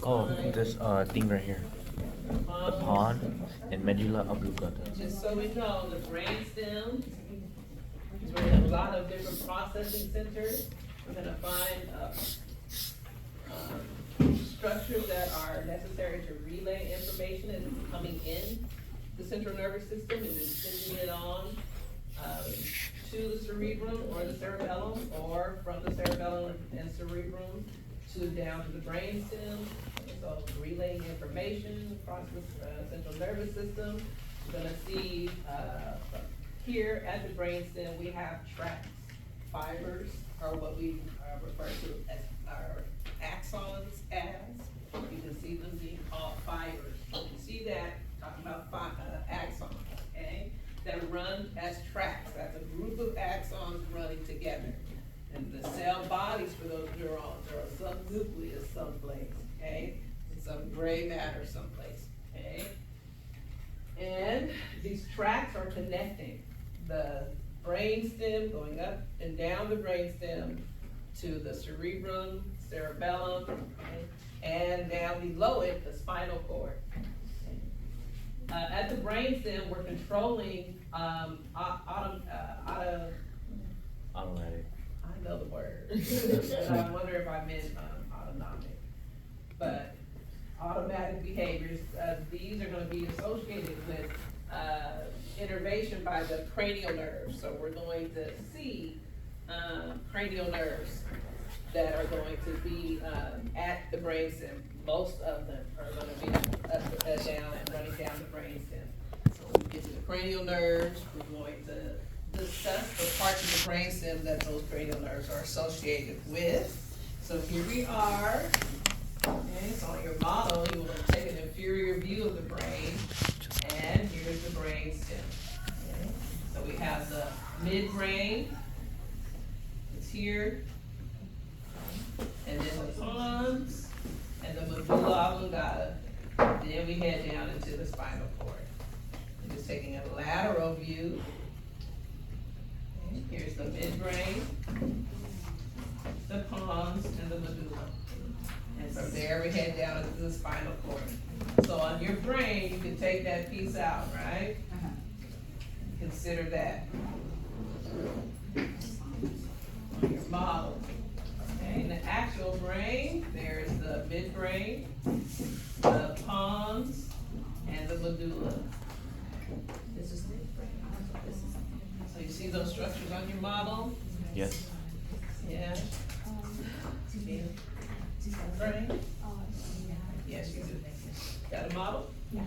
Oh, this thing right here. The pawn and medulla oblongata. Just so we know, the brainstem is where we have a lot of different processing centers. We're gonna find structures that are necessary to relay information as it's coming in the central nervous system and then sending it on to the cerebrum or the cerebellum, or from the cerebellum and cerebrum to down to the brainstem. So relaying information across the central nervous system. We're gonna see here at the brainstem we have tracts. Fibers are what we refer to as our axons as. You can see them being called fibers. You can see that, talking about axons, okay? That run as tracks. That's a group of axons running together. And the cell bodies for those neurons are a subnucleus someplace, okay? And some gray matter someplace, okay? And these tracks are connecting the brainstem, going up and down the brainstem to the cerebrum, cerebellum, okay? And down below it, the spinal cord. At the brainstem, we're controlling Automatic. I know the word, but I wonder if I meant autonomic. But automatic behaviors, these are gonna be associated with innervation by the cranial nerves. So we're going to see cranial nerves that are going to be at the brainstem. Most of them are gonna be up, down, and running down the brainstem. So when we get to the cranial nerves, we're going to discuss the parts of the brainstem that those cranial nerves are associated with. So here we are. Okay, so on your model, you will take an inferior view of the brain, and here's the brainstem. Okay, so we have the midbrain. It's here. And then the pons and the medulla oblongata. Then we head down into the spinal cord. I'm just taking a lateral view. Okay, here's the midbrain, the pons, and the medulla. And from there we head down into the spinal cord. So on your brain, you can take that piece out, right? Consider that on your model. Okay, in the actual brain, there's the midbrain, the pons, and the medulla. This is so you see those structures on your model? Yes. Yeah. Brain? Yes, you do. Got a model? Yeah.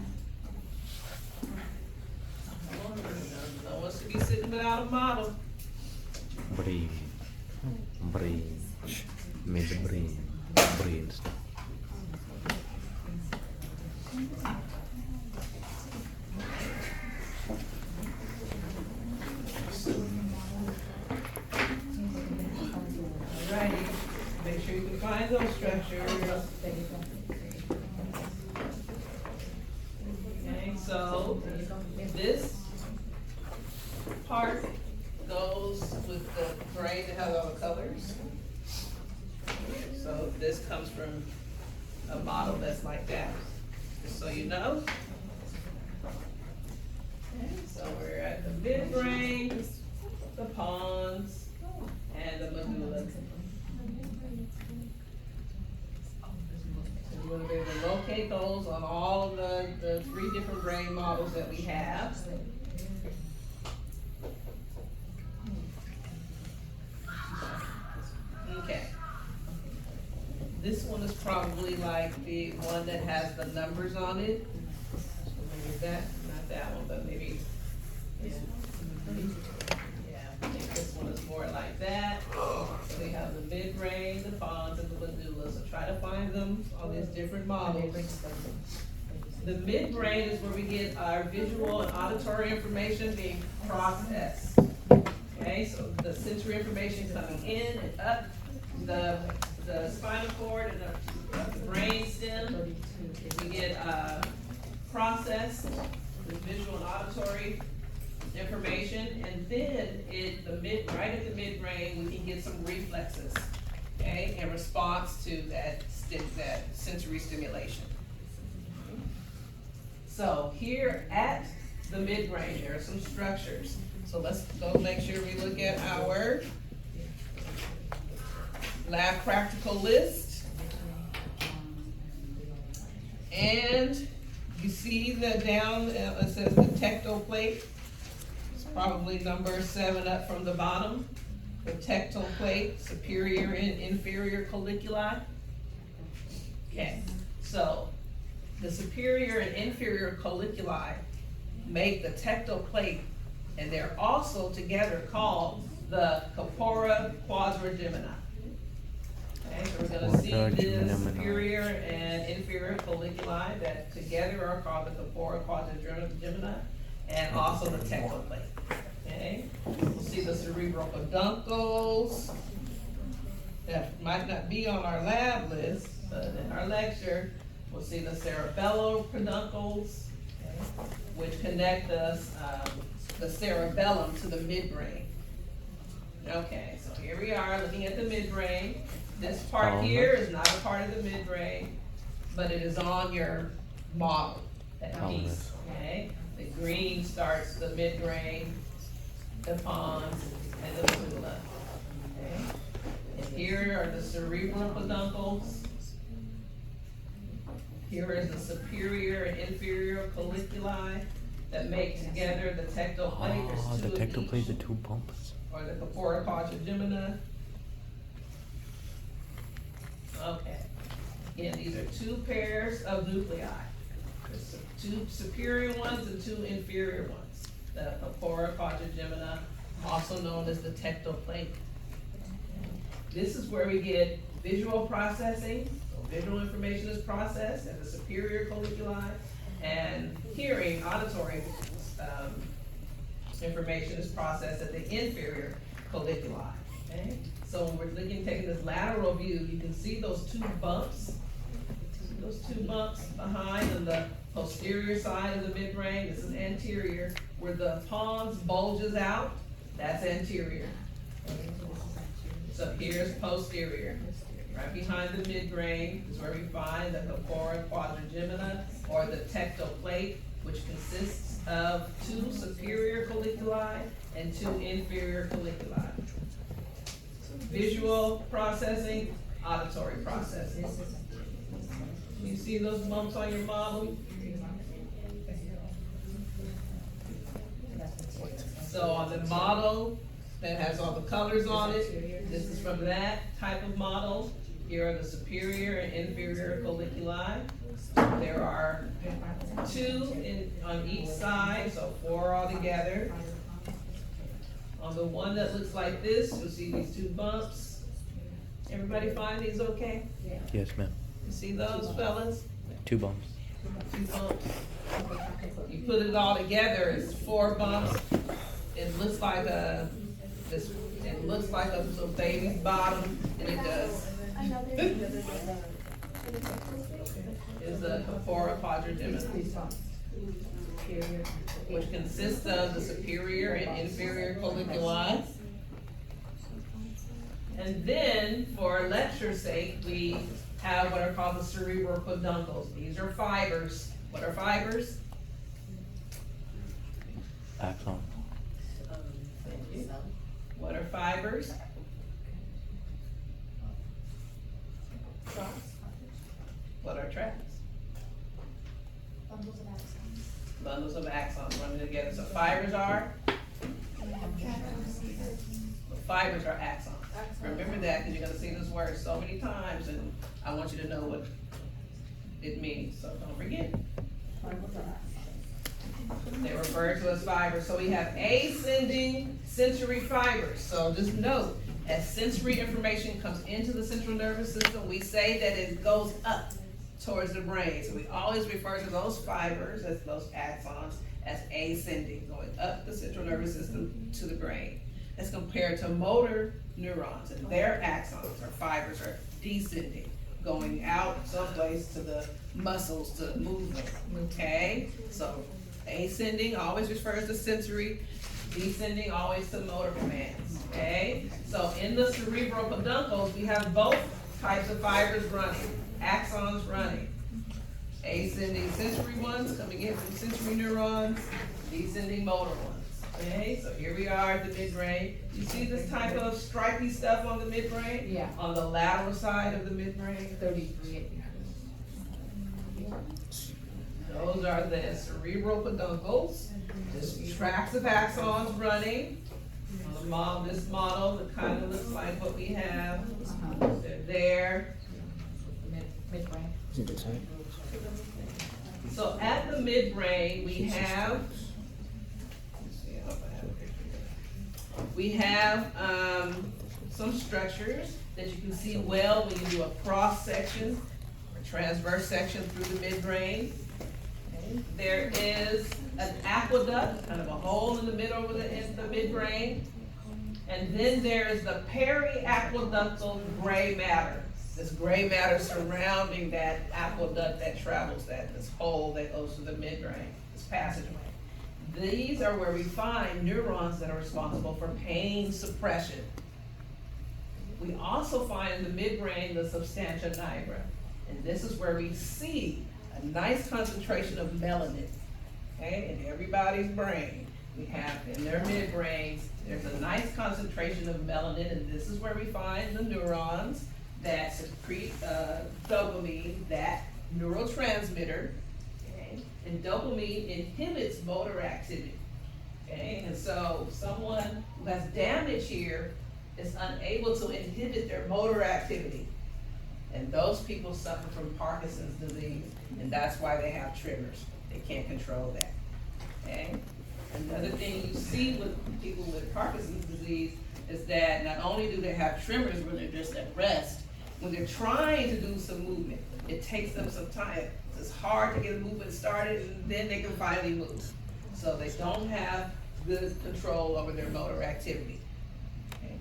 No one wants to be sitting without a model. Brain. Brain. Midbrain. Brains. Alrighty, make sure you can find those structures. Okay, so this part goes with the brain that has all the colors. So this comes from a model that's like that, just so you know. Okay, so we're at the midbrain, the pons, and the medulla. So we're gonna be able to locate those on all of the three different brain models that we have. Okay. This one is probably like the one that has the numbers on it. So maybe that, not that one, but maybe, yeah. Yeah, I think this one is more like that. So we have the midbrain, the pons, and the medulla. So try to find them on these different models. The midbrain is where we get our visual and auditory information being processed. Okay, so the sensory information coming in and up the spinal cord and the brain stem. We get processed with visual and auditory information, and then right at the midbrain, we can get some reflexes. okay, in response to that sensory stimulation. So here at the midbrain, there are some structures. So let's go make sure we look at our lab practical list. And you see the down, it says the tectal plate. It's probably number 7 up from the bottom. The tectal plate, superior and inferior colliculi. Okay, so the superior and inferior colliculi make the tectal plate, and they're also together called the corpora quadrigemina. Okay, so we're gonna see the superior and inferior colliculi that together are called the corpora quadrigemina, and also the tectal plate. Okay, we'll see the cerebral peduncles that might not be on our lab list, but in our lecture, we'll see the cerebellar peduncles, okay, which connect us, the cerebellum to the midbrain. Okay, so here we are looking at the midbrain. This part here is not a part of the midbrain, but it is on your model, that piece, okay? The green starts the midbrain, the pons, and the medulla, okay? And here are the cerebral peduncles. Here is the superior and inferior colliculi that make together the tectal plate. There's two the of tectal each, plate, the 2 bumps. or the corpora quadrigemina. Okay, again, these are 2 pairs of nuclei. There's 2 superior ones and 2 inferior ones. The corpora quadrigemina, also known as the tectal plate. This is where we get visual processing. So visual information is processed at the superior colliculi, and hearing, auditory information is processed at the inferior colliculi. Okay? So when we're taking this lateral view, you can see those 2 bumps. See those 2 bumps behind on the posterior side of the midbrain. This is anterior. Where the pons bulges out, that's anterior. So here's posterior. Right behind the midbrain is where we find the corpora quadrigemina, or the tectal plate, which consists of 2 superior colliculi and 2 inferior colliculi. Visual processing, auditory processing. You see those bumps on your model? So on the model that has all the colors on it, this is from that type of model. Here are the superior and inferior colliculi. There are 2 on each side, so 4 altogether. On the one that looks like this, you'll see these 2 bumps. Everybody find these okay? Yes, ma'am. You see those, fellas? 2 bumps. 2 bumps. You put it all together, it's 4 bumps. It looks like a little baby's bottom, and it does. Is a corpora quadrigemina, which consists of the superior and inferior colliculi. And then, for lecture's sake, we have what are called the cerebral peduncles. These are fibers. What are fibers? Axon. What are fibers? What are tracks? Bundles of axons. Bundles of axons running together. So fibers are? Fibers are axons. Remember that, because you're gonna see this word so many times, and I want you to know what it means, so don't forget. They refer to as fibers. So we have ascending sensory fibers. So just note, as sensory information comes into the central nervous system, we say that it goes up towards the brain. So we always refer to those fibers, as those axons, as ascending, going up the central nervous system to the brain. As compared to motor neurons, and their axons or fibers are descending, going out someplace to the muscles to move them, okay? So ascending always refers to sensory descending always to motor commands, okay? So in the cerebral peduncles, we have both types of fibers running, axons running. Ascending sensory ones coming in from sensory neurons, descending motor ones, okay? So here we are at the midbrain. You see this type of stripy stuff on the midbrain? Yeah. On the lateral side of the midbrain? 33. Those are the cerebral peduncles. Just tracts of axons running. On this model, it kind of looks like what we have. They're there. Midbrain. So at the midbrain, we have some structures that you can see well when you do a cross section or transverse section through the midbrain. Okay. There is an aqueduct, kind of a hole in the middle of the midbrain. And then there is the periaqueductal gray matter. This gray matter surrounding that aqueduct that travels this hole that goes to the midbrain, this passageway. These are where we find neurons that are responsible for pain suppression. We also find in the midbrain the substantia nigra. And this is where we see a nice concentration of melanin, okay, in everybody's brain. We have in their midbrains, there's a nice concentration of melanin, and this is where we find the neurons that secrete dopamine, that neurotransmitter, okay? And dopamine inhibits motor activity, okay? And so someone who has damage here is unable to inhibit their motor activity. And those people suffer from Parkinson's disease, and that's why they have tremors. They can't control that, okay? Another thing you see with people with Parkinson's disease is that not only do they have tremors when they're just at rest, when they're trying to do some movement, it takes them some time. It's hard to get a movement started, and then they can finally move. So they don't have good control over their motor activity. Okay.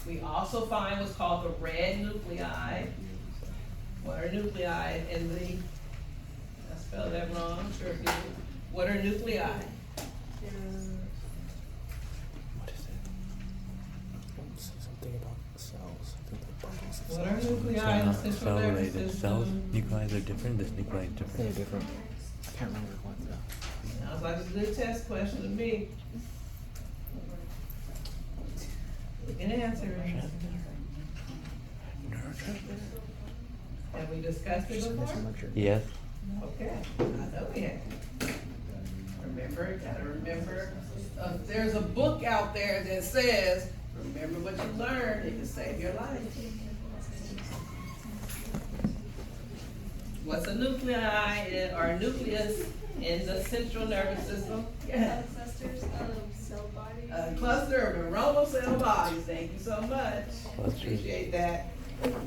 We also find what's called the red nuclei. What are nuclei in the, I spelled that wrong, I'm sure if you, what are nuclei? What is it? Something about cells. I think like bundles of What are cells. nuclei in the central nervous Cell-related cells. system? Nuclei are different. This nuclei is They're different. different. I can't remember what though. Sounds like a good test question to me. You can answer it. Have we discussed it Just before? missing lecture. Yes. Okay, I know we have. Remember, gotta remember, there's a book out there that says, remember what you learned, it can save your life. What's a nuclei or a nucleus in the central nervous system? Yeah. Clusters of cell bodies. A cluster of neuronal cell bodies, thank you so much. Clusters. Appreciate that.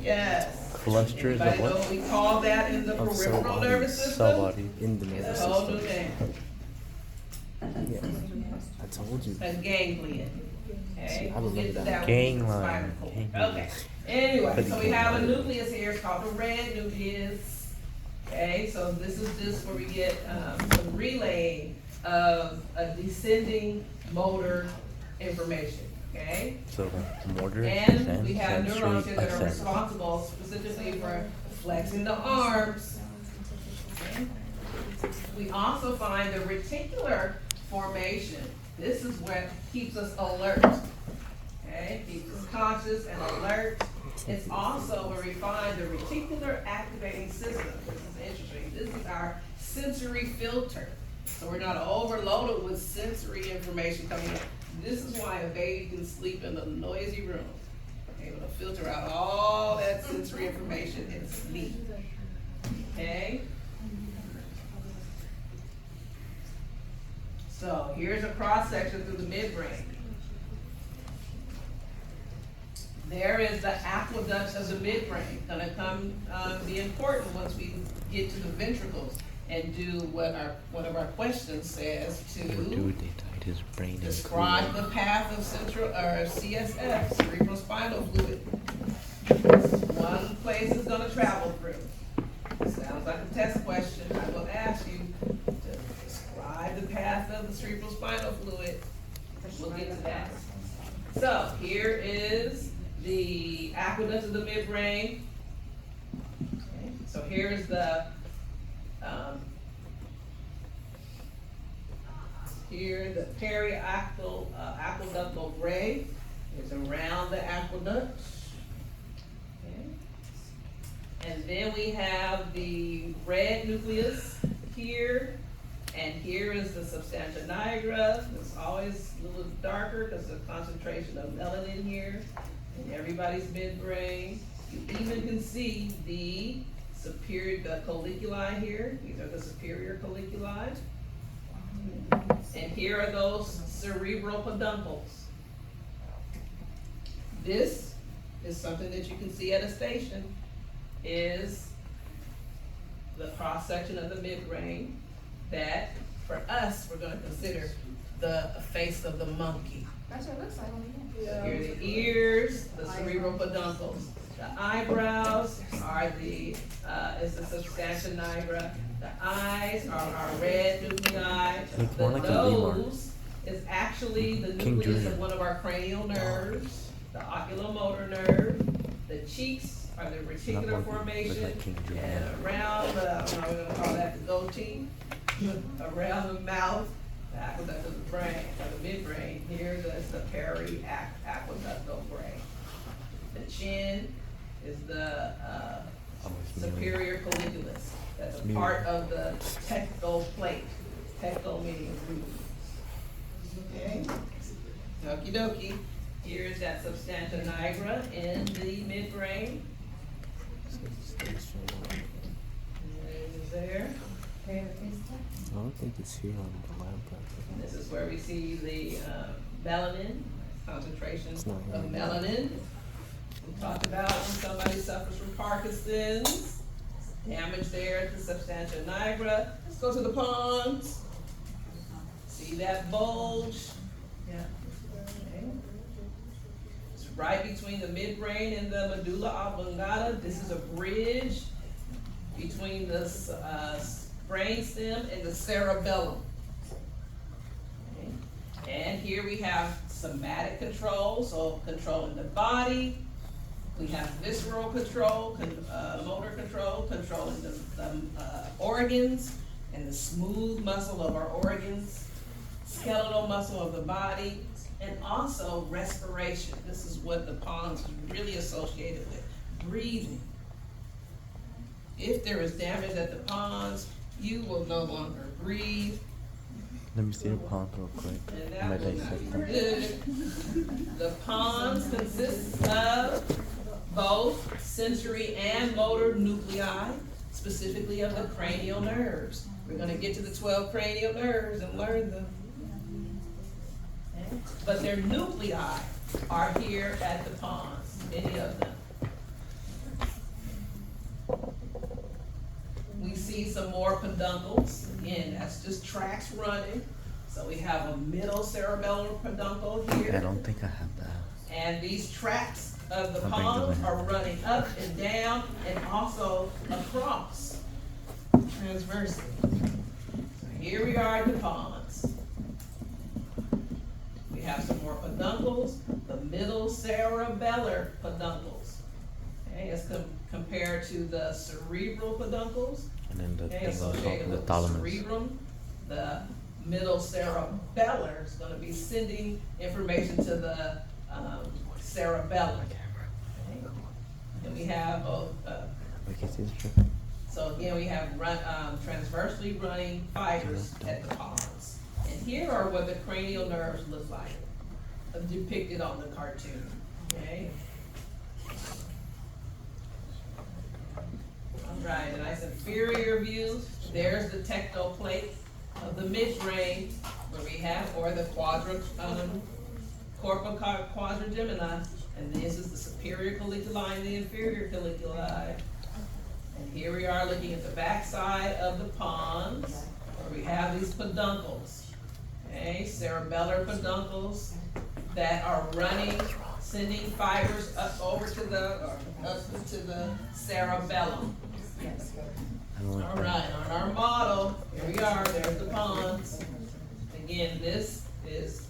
Yes. Clusters of Anybody know what? what we call that in the Of cell peripheral bodies. nervous system? Cell body. In the It's nervous a whole new system. name. Yeah. I told you. A ganglion. See, Okay, I we'll remember get to that. that. Ganglion. With the spinal cord. Ganglion. Okay, anyway, so we have a Ganglion. nucleus here, it's called the red nucleus. Okay, so this is just where we get the relaying of a descending motor information, okay? So motor, And we have sensory, neurons here that are assent. responsible specifically for flexing the arms. Okay? We also find the reticular formation. This is what keeps us alert. Okay, keeps us conscious and alert. It's also where we find the reticular activating system. This is interesting. This is our sensory filter. So we're not overloaded with sensory information coming in. This is why a baby can sleep in a noisy room. Able to filter out all that sensory information and sleep. Okay? So here's a cross section through the midbrain. There is the aqueduct of the midbrain. Gonna come be important once we get to the ventricles and do what one of our questions says Or do to they tied his brain and describe the path of central or CSF, cerebral spinal fluid. One place is gonna travel through. Sounds like a test question. I will ask you to describe the aqueduct of the midbrain. Okay, so here's the, here the aqueductal gray is around the aqueduct. Okay. And then we have the red nucleus here, and here is the substantia nigra. It's always a little darker because of the concentration of melanin here in everybody's midbrain. You even can see the colliculi here. These are the superior colliculi. And here are those cerebral peduncles. This is something that you can see at a station, is the cross section of the midbrain that, for us, we're gonna consider the face of the monkey. That's what it looks like on the Here are the ears, the cerebral peduncles. The eyebrows are is the substantia nigra. The eyes are our red nuclei. Looks The more like a lemur. nose is actually the King nucleus Jr. of one of our cranial nerves, the oculomotor nerve. The cheeks are the reticular Not monkey, formation, looks like King Jr. and around the, I don't know, we're gonna call that the goatee, around the mouth, the aqueduct of the brain, or the midbrain. Here is the periaqueductal brain. The chin is the superior colliculus. That's a part of the tectal plate. Tectal meaning root. Okay. Okie dokie. Here is that substantia nigra in the midbrain. It is there. I don't think it's here on the lab, And this is where we see the melanin, concentration It's not of here. melanin. We talked about when somebody suffers from Parkinson's, damage there at the substantia nigra. Let's go to the pons. See that bulge? Yeah. Okay. It's right between the midbrain and the medulla oblongata. This is a bridge between the brainstem and the cerebellum. Okay. And here we have somatic control, so controlling the body. We have visceral control, motor control, controlling the organs and the smooth muscle of our organs, skeletal muscle of the body, and also respiration. This is what the pons is really associated with, breathing. If there is damage at the pons, you will no longer breathe. Let me see the pond real quick. And I'm that gonna will not dissect be them. good. The pons consists of both sensory and motor nuclei, specifically of the cranial nerves. We're gonna get to the 12 cranial nerves and learn them. Okay. But their nuclei are here at the pons, many of them. We see some more peduncles. Again, that's just tracks running. So we have a middle cerebellar peduncle here. I don't think I have that. And these tracks of the How big do pons they are have? running up and down and also across transversely. So here we are at the pons. We have some more peduncles, the middle cerebellar peduncles. Okay, as compared to the cerebral peduncles. And then the Okay, thing on associated top, the with thalamus. cerebrum, the middle cerebellar is gonna be sending information to the cerebellum. Okay? And we have both, We can see the strip. so again, we have transversely running fibers at the pons. And here are what the cranial nerves look like, depicted on the cartoon, okay? All right, a nice inferior view. There's the tectal plate of the midbrain, where we have, or the corpus quadrigemini, and this is the superior colliculi and the inferior colliculi. And here we are looking at the backside of the pons, where we have these peduncles, okay, cerebellar peduncles that are running, sending fibers up over to the cerebellum. I don't like All that. right, on our model, here we are, there's the pons. Again, this is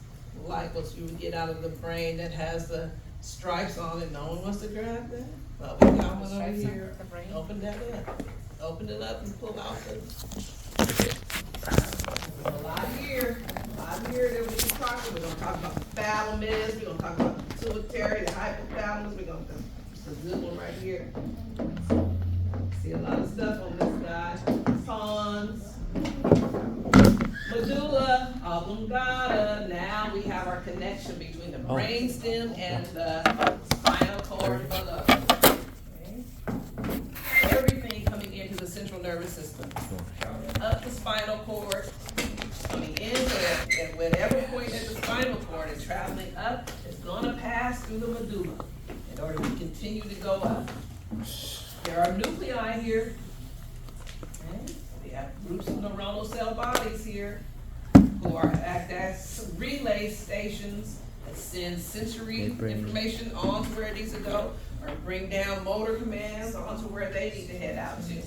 like what you would get out of the brain that has the stripes on it, no one wants to grab that? Well, we got one over Stripes on here, the brain. open that up, open it up and pull out the. A lot here that we can talk about. We're gonna talk about the thalamus, we're gonna talk about the pituitary, the hypothalamus, we're gonna, it's a good one right here. See a lot of stuff on this guy, pons, medulla oblongata. Now we have our connection between the brainstem and the spinal cord below. Okay. Everything coming into the central nervous system, up the spinal cord, coming into it, at whatever point at the spinal cord is traveling up, it's gonna pass through the medulla in order to continue to go up. There are nuclei here. Okay. We have groups of neuronal cell bodies here who are act as relay stations that send sensory information on to where it needs to go, or bring down motor commands onto where they need to head out to.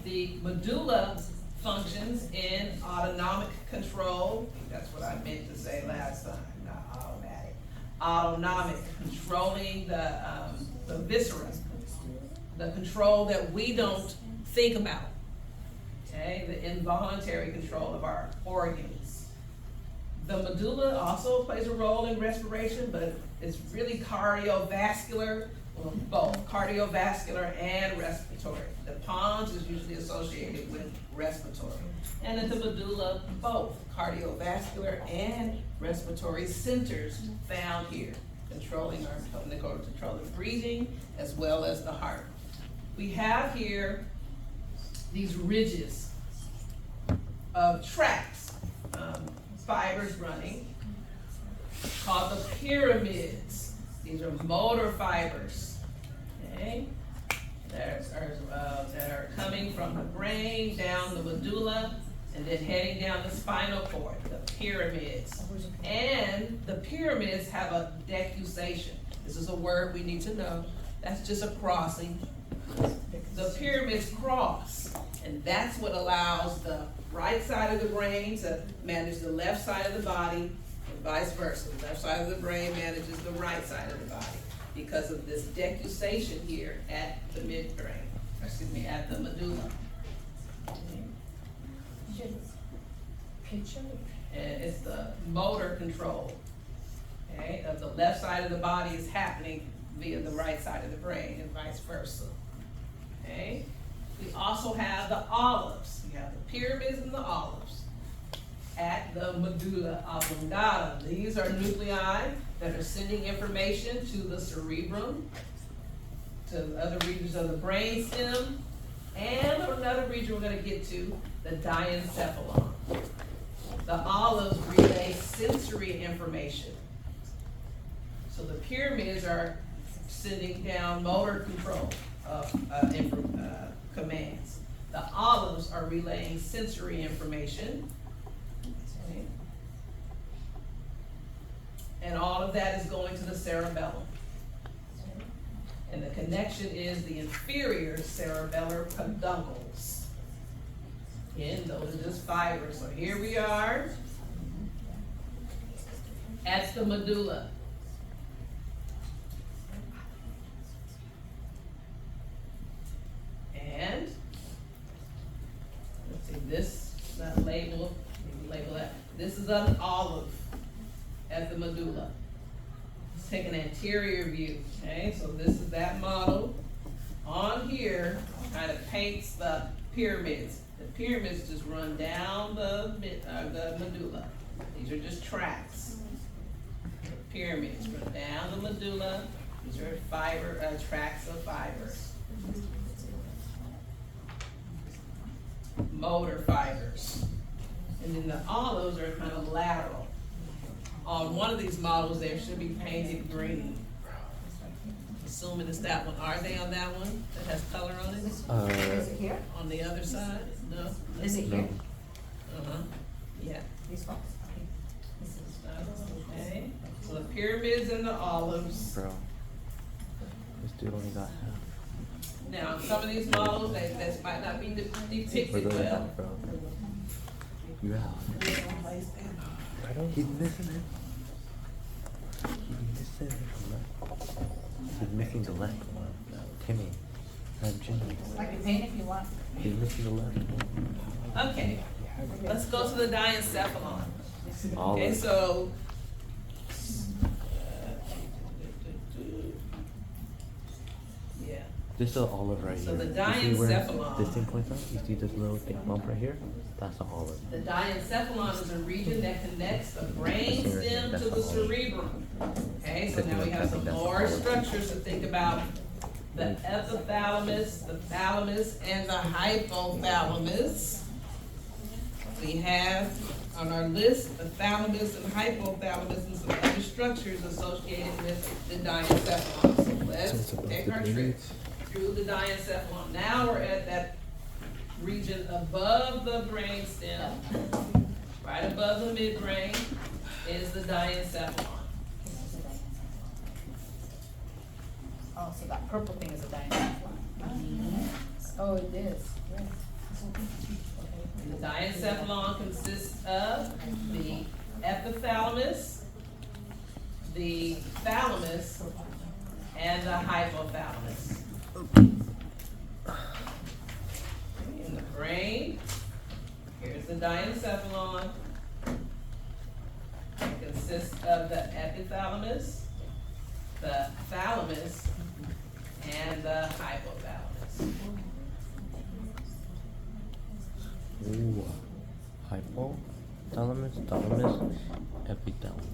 The medulla functions in autonomic control. That's what I meant to say last time, not automatic. Autonomic, controlling the viscera, the control that we don't think about. Okay, the involuntary control of our organs. The medulla also plays a role in respiration, but it's really cardiovascular, well, both cardiovascular and respiratory. The pons is usually associated with respiratory. And at the medulla, both cardiovascular and respiratory centers found here, controlling control the breathing as well as the heart. We have here these ridges of tracks, fibers running, called the pyramids. These are motor fibers, okay? That are coming from the brain down the medulla and then heading down the spinal cord, the pyramids. And the pyramids have a decussation. This is a word we need to know. That's just a crossing. The pyramids cross, and that's what allows the right side of the brain to manage the left side of the body, and vice versa. The left side of the brain manages the right side of the body because of this decussation here at the midbrain, at the medulla. And it's the motor control, okay, of the left side of the body is happening via the right side of the brain and vice versa. Okay. We also have the olives. We have the pyramids and the olives at the medulla oblongata. These are nuclei that are sending information to the cerebrum, to the other regions of the brain stem, and another region we're going to get to, the diencephalon. The olives relay sensory information. So the pyramids are sending down motor control of commands. The olives are relaying sensory information. Okay. And all of that is going to the cerebellum. And the connection is the inferior cerebellar peduncles. Again, those are just fibers. So here we are at the medulla. And let's see, this label that. This is an olive at the medulla. Let's take an anterior view. Okay, so this is that model. On here, kind of paints the pyramids. The pyramids just run down the medulla. These are just tracks. The pyramids run down the medulla. These are tracks of fibers. Motor fibers. And then the olives are kind of lateral. On one of these models, they should be painted green. Assuming it's that one. Are they on that one that has color on it? Is it here? On the other side? No? Is it here? Uh-huh. Yeah. These ones? Okay. This is. Okay. So the pyramids and the olives. Bro, this dude only got half. Now, some of these models, that might not be depicted We're well. bro. You out. He's missing it. He missed said the left. He's missing the left one. Timmy. Jimmy. I can paint if you want. He's missing the left one. Okay, let's go to the diencephalon. All Okay, of so. Yeah, This is the olive right So here. the You see where diencephalon. this thing points out? You see this little thick bump right here? That's the olive. the diencephalon is a region that connects the brain stem to the cerebrum. Okay, so now we have some more structures to think about. The epithalamus, the thalamus, and the hypothalamus. We have on our list the thalamus and hypothalamus and some other structures associated with the diencephalon. So So it's let's above take the our trip drainage. through the diencephalon. Now we're at that region above the brain stem, right above the midbrain is the diencephalon. Oh, so that purple thing is a diencephalon. Oh, it is, yes. The diencephalon consists of the epithalamus, the thalamus, and the hypothalamus. In the brain, here's the diencephalon. It consists of the epithalamus, the thalamus, and the hypothalamus. Ooh. Hypo, thalamus, thalamus, epithalamus.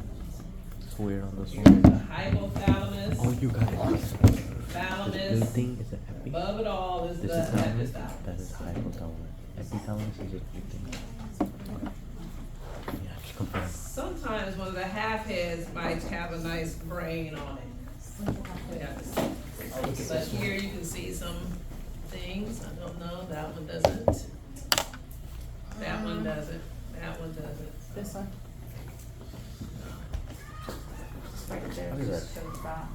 It's weird on this Here's the one. hypothalamus, Oh, you got it. This blue thalamus, thing is an epi. above it all is the This is thalamus. That epithalamus. is hypothalamus. Epithalamus is a blue thing. Yeah, just compare. Sometimes one of the half heads might have a nice brain on it. We have to see. But here you can see some things, I don't know, that one doesn't. That one doesn't, that one doesn't. This one? Right there, What is just that? shows that.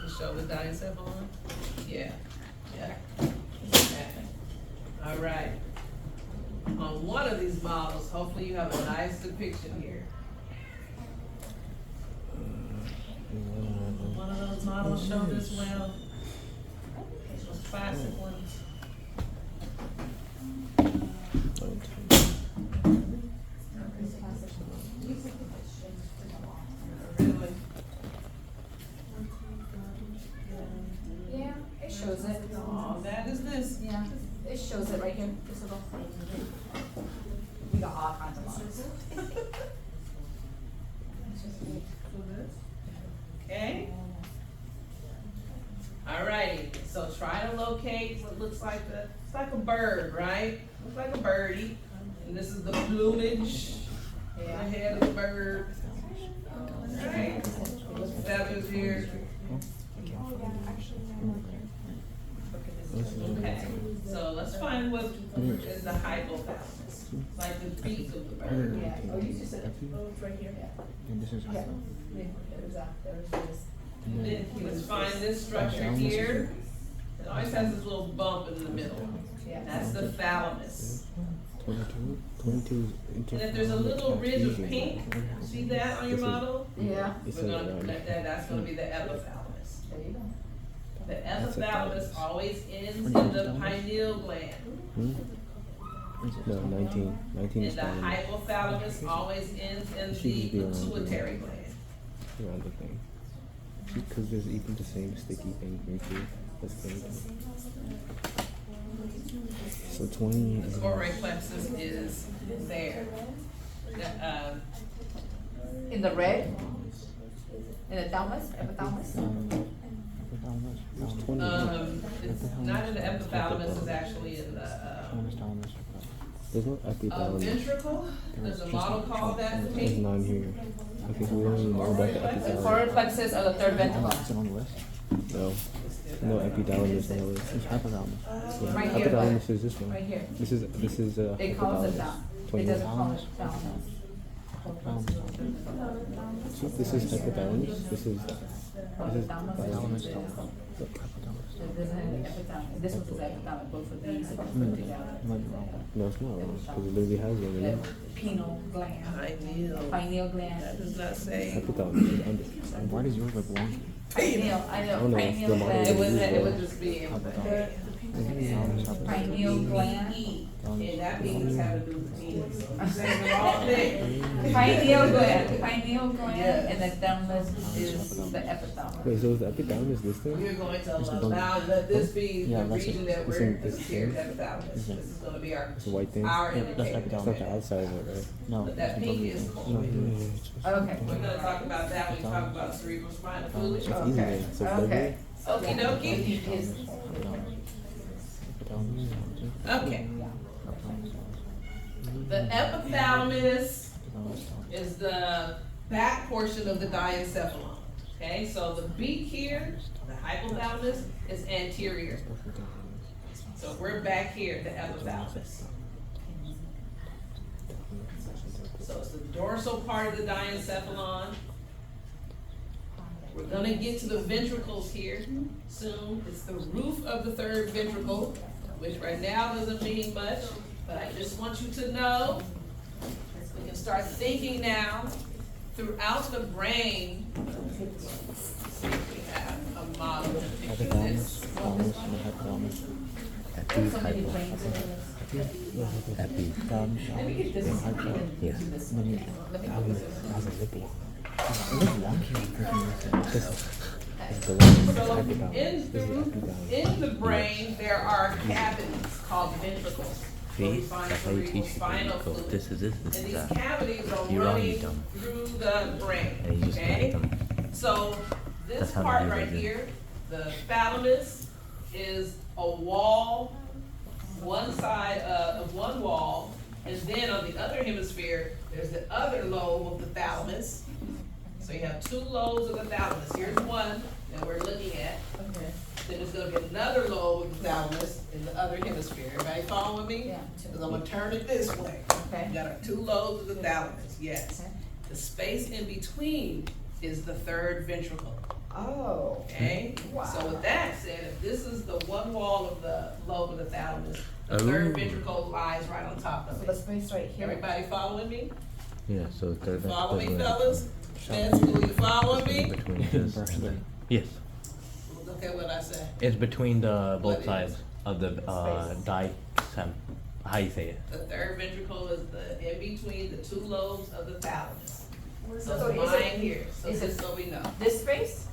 You show the diencephalon? Yeah, yeah. Okay. All right. On one of these models, hopefully you have a nice depiction here. One of those models show this well. Those classic ones. Really? Yeah, it shows it. Oh, that is this. Yeah, it shows it right here, this little. We got all kinds of models. Okay. Alrighty, so try to locate what looks like it's like a bird, right? Looks like a birdie. And this is the plumage, the head of the bird. Right? Those feathers here. Okay, so let's find what is the hypothalamus. It's like the beak of the bird. Yeah, oh, you just said, oh, it's right here. And this is Yeah, there's that, there's this. Then let's find this structure here. It always has this little bump in the middle. Yeah. That's the thalamus. 22. 22 is And if there's a little ridge of pink, see that on your model? Yeah, It's We're gonna, around. that's gonna be the epithalamus. there you go. The That's a epithalamus thalamus. always ends in the pineal gland. No, 19. 19 And is the fine. hypothalamus always ends in It should just be the around pituitary gland. Around the thing. Because there's even the same sticky thing here too. That's the thing. So 20 The is choroid plexus is there. In the red? In the thalamus, epithalamus? There's 20. It's not in the epithalamus, it's actually in the, There's no epithalamus. ventricle. There's a model called that for There's me. none here. Okay, so we don't even know about the The epithalamus. choroid plexus or the third ventricle? on the list? No. No epithalamus on the list. It's hypothalamus. Yeah, Right here, hypothalamus is this one. Right here. This is It calls it that. hypothalamus. It 21. doesn't call it thalamus. See, this is hypothalamus. This is Hypothalamus. It doesn't have an epithalamus. This one says epithalamus. Both of these are put together. No, it's not wrong because it literally has one in The it. pineal gland. Pineal gland. That does not say. Hypothalamus is under. Why does yours look wonky? Pineal, I know, don't know, it's pineal the model. It gland. would just be in the Pineal gland. and that means having to do with penis. I'm saying the wrong thing. Pineal gland, and Yes. the thalamus is the epithalamus. Wait, so is the epithalamus this thing? We're going to allow, let this be Yeah, the that's region it. that This we're, is- this is here, epithalamus. This is gonna be our, It's a white thing. our Yeah, that's indicator. It's not the outside of it, right? No. But that pink is, Okay. we're gonna talk about that when we talk about cerebral spinal fluid. It's easy Okay. then. So Okay. Okie dokie. Okay. The epithalamus is the back portion of the diencephalon. Okay, so the beak here, the hypothalamus, is anterior. So we're back here, the epithalamus. So it's the dorsal part of the diencephalon. We're gonna get to the ventricles here soon. It's the roof of the third ventricle, which right now doesn't mean much, but I just want you to know, we can start thinking now throughout the brain. See if we have a model to picture this. Hypothalamus, hypothalamus. So many brains in this. Epi. Let me get this. Yes. Let me get this. has a nipple. It looks wonky when freaking like that. The one is So hypothalamus. in This is epithalamus. the brain, there are cavities called ventricles. where we See, find that's how you cerebral teach spinal people. fluid. This is this, And this is these that. cavities are You're wrong, you running dumb. through the brain, And you just okay? make them. So this That's how part they right do it. here, the thalamus, is a wall, one side of one wall, and then on the other hemisphere, there's the other lobe of the thalamus. So you have two lobes of the thalamus. Here's one that we're looking at. Okay. Then there's gonna be another lobe of the thalamus in the other hemisphere. Everybody following me? Yeah. Because I'm gonna turn it this way. Okay. We got our two lobes of the thalamus, yes. Okay. The space in between is the third ventricle, Oh. okay? Wow. So with that said, if this is the one wall of the lobe of the thalamus, the Oh. third ventricle lies right on top of So the it. space right here. Everybody following me? Yeah, so third Follow me, ventricle fellas? Med school, you following me? between this and that. Yes, Look at what I said. it's between the What both is? sides of the Space. how you say it? The third ventricle is the, in between the two lobes of the thalamus. So So it's is mine it- here, so is it- just so we know. This space?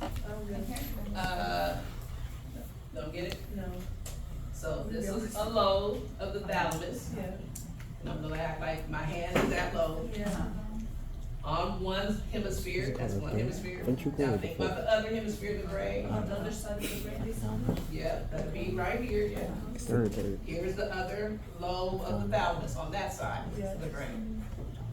Don't get it? No. So this is a lobe of the thalamus. Yeah. And I'm gonna act like my hand is that lobe. Yeah. On one hemisphere, that's one hemisphere. Ventricle Now or the think about the other hemisphere of the brain. On the other side of the brain. Yeah, that'd be right here, yeah. Third. Here's the other lobe of the thalamus on that side Yeah. of the brain.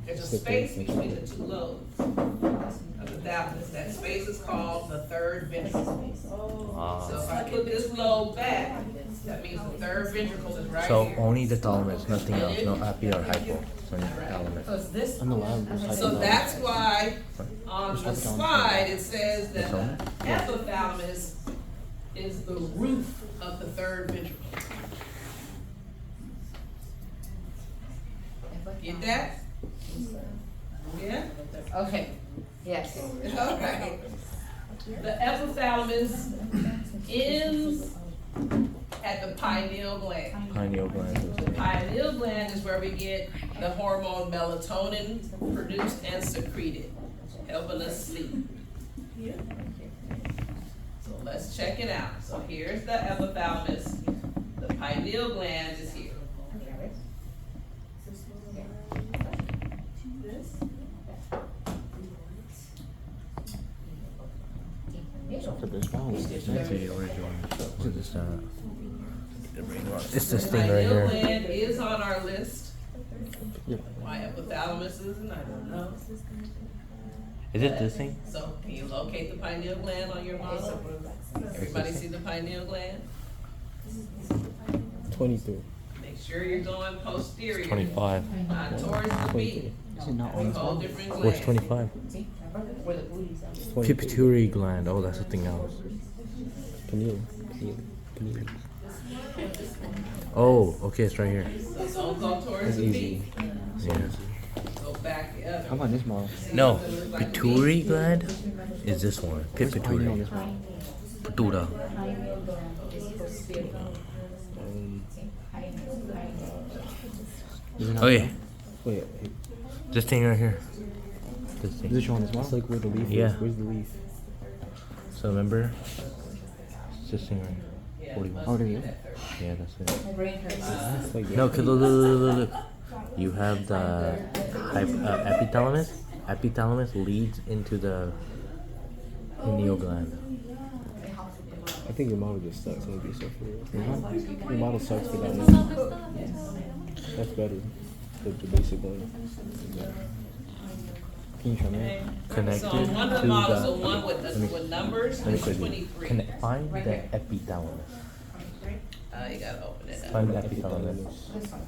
There's a It's the space third between the two lobes of the thalamus. That space is called the third ventricle. Oh. So if I put this lobe back, that means the third ventricle is right So here. only the thalamus, nothing else, no epi or hypo, so the thalamus. So it's this. On the lab, there's So hypothalamus. that's why on the slide, it says that It's on? the hypothalamus is the roof of the third ventricle. Get that? Yeah? Okay, yes. All right. The epithalamus ends at the pineal gland. Pineal gland. The pineal gland is where we get the hormone melatonin produced and secreted, helping us sleep. Yeah. So let's check it out. So here's the epithalamus. The pineal gland is here. This. For this balance. That's the original. What is that? It's this The thing right pineal here. gland is on our list. Yep. Why hypothalamus isn't, I don't know. Is it this thing? So can you locate the pineal gland on your model? Everybody see the pineal gland? 23. Make Make sure you're going posterior. 25. Not towards the feet. Is it not on A this whole one? different What's gland. 25? See, remember where the booties are? 22. Pituitary gland. Oh, that's something else. Cranial. Cranial. Oh, okay, it's right here. So don't go towards That's the easy. feet. Yeah. Go back the other How about this model? No, pituitary gland is this one. Where's the cranial on Pituitary. this model? Pituita. Pineal gland is posterior. Um, See, pineal, pineal. Is it not Okay, wait, hey, this thing right here. This Is it thing. showing this it's model? like where the leaf Yeah. is. Where's the leaf? So remember? It's this thing right here. 41. Oh, there you go. Yeah, that's it. My brain hurts. It's like No, cause look. You have the epithalamus. Epithalamus leads into the pineal gland. I think your model just sucks. I'm gonna be so for real. Your model sucks for that one. That's better. The basic one. Can you show me? Okay. Connected So on one of to the models, the- the one with numbers, Let me is show you. 23. Find the epithalamus. You gotta open it up. Find the epithalamus. This one.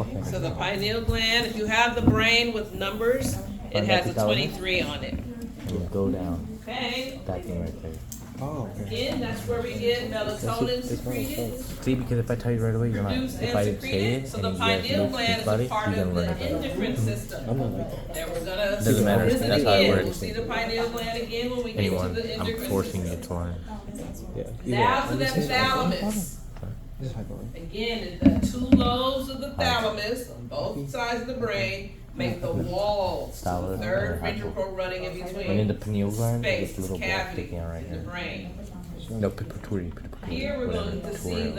Okay. So the pineal gland, if you have the brain with numbers, it has a 23 on it. And you go down. Okay, That thing right there. Oh, okay. again, that's where we get melatonin It's not secreted, See, because if I tell you right away, you're not. produced If I and didn't say secreted. it So and the you guys pineal know gland think is about a it, part you're of gonna learn the about it. endocrine system. I'm not like that. That we're gonna Doesn't matter. visit That's how it again. works. We'll see the pineal gland again when we get to Anyone, the I'm endocrine forcing you system. to learn. Yeah. Now to the understand. thalamus. This is hyperlink. Again, the two lobes of the thalamus on both sides of the brain make the walls, the Thalamus third and ventricle running in When in the between, pineal gland, there's space, this little block cavity sticking out right in the here. brain. No, pituitary. Here we're whatever, going to see pituitary.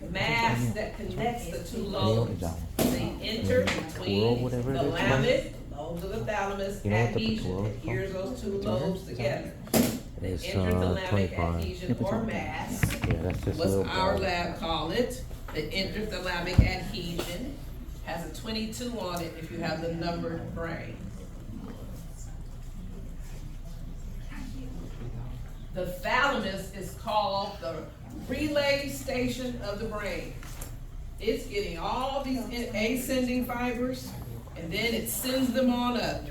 the mass that connects the two Pineal lobes. is that one. They enter between whatever the it is, thalamic, lobes of the thalamus, You know what the adhesion, pituitary that is here's those two lobes together. The It's intrathalamic 25. adhesion or mass, Yeah, that's this what's little our ball. lab call it, the intrathalamic adhesion, has a 22 on it if you have the numbered brain. The thalamus is called the relay station of the brain. It's getting all these ascending fibers, and then it sends them on up.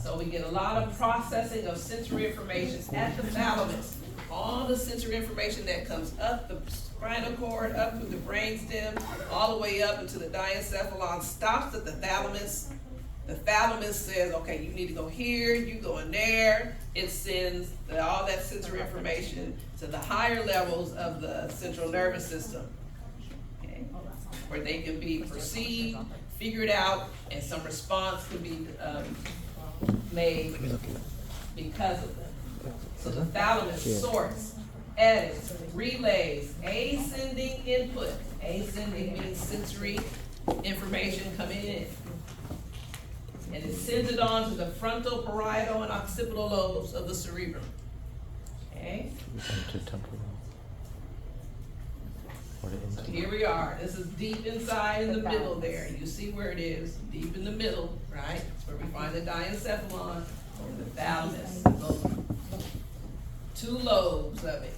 So we get a lot of processing of sensory information at the thalamus. All the sensory information that comes up the spinal cord, up through the brainstem, all the way up into the diencephalon, stops at the thalamus. The thalamus says, okay, you need to go here, you go in there. It sends all that sensory information to the higher levels of the central nervous system, okay, where they can be perceived, figured out, and some response can be made because of them. So the thalamus sorts, edits, relays, ascending input. Ascending means sensory information coming in. And it sends it on to the frontal, parietal, and occipital lobes of the cerebrum. Okay? Intertemporal. Or the So inter- here we are. This is deep inside in the middle there. You see where it is, deep in the middle, right? That's where we find the diencephalon or the thalamus. Those two lobes of it.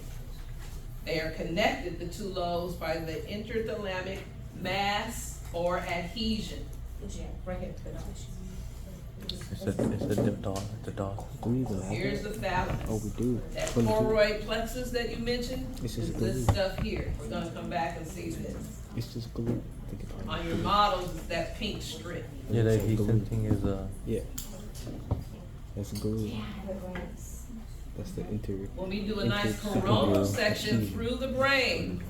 They are connected, the two lobes, by the intrathalamic mass or adhesion. Right here. It's the dog. The dog. Do we even have Here's that? the thalamus. Oh, we do. That 22. choroid plexus that you mentioned This is is this glue. stuff here. We're gonna come back and see this. It's just glue. I think it's On your models, it's that pink strip. Yeah, the It's adhesion glue. thing is Yeah. That's glue. That's the interior. When we do a nice Interstitial coronal section adhesion. through the brain,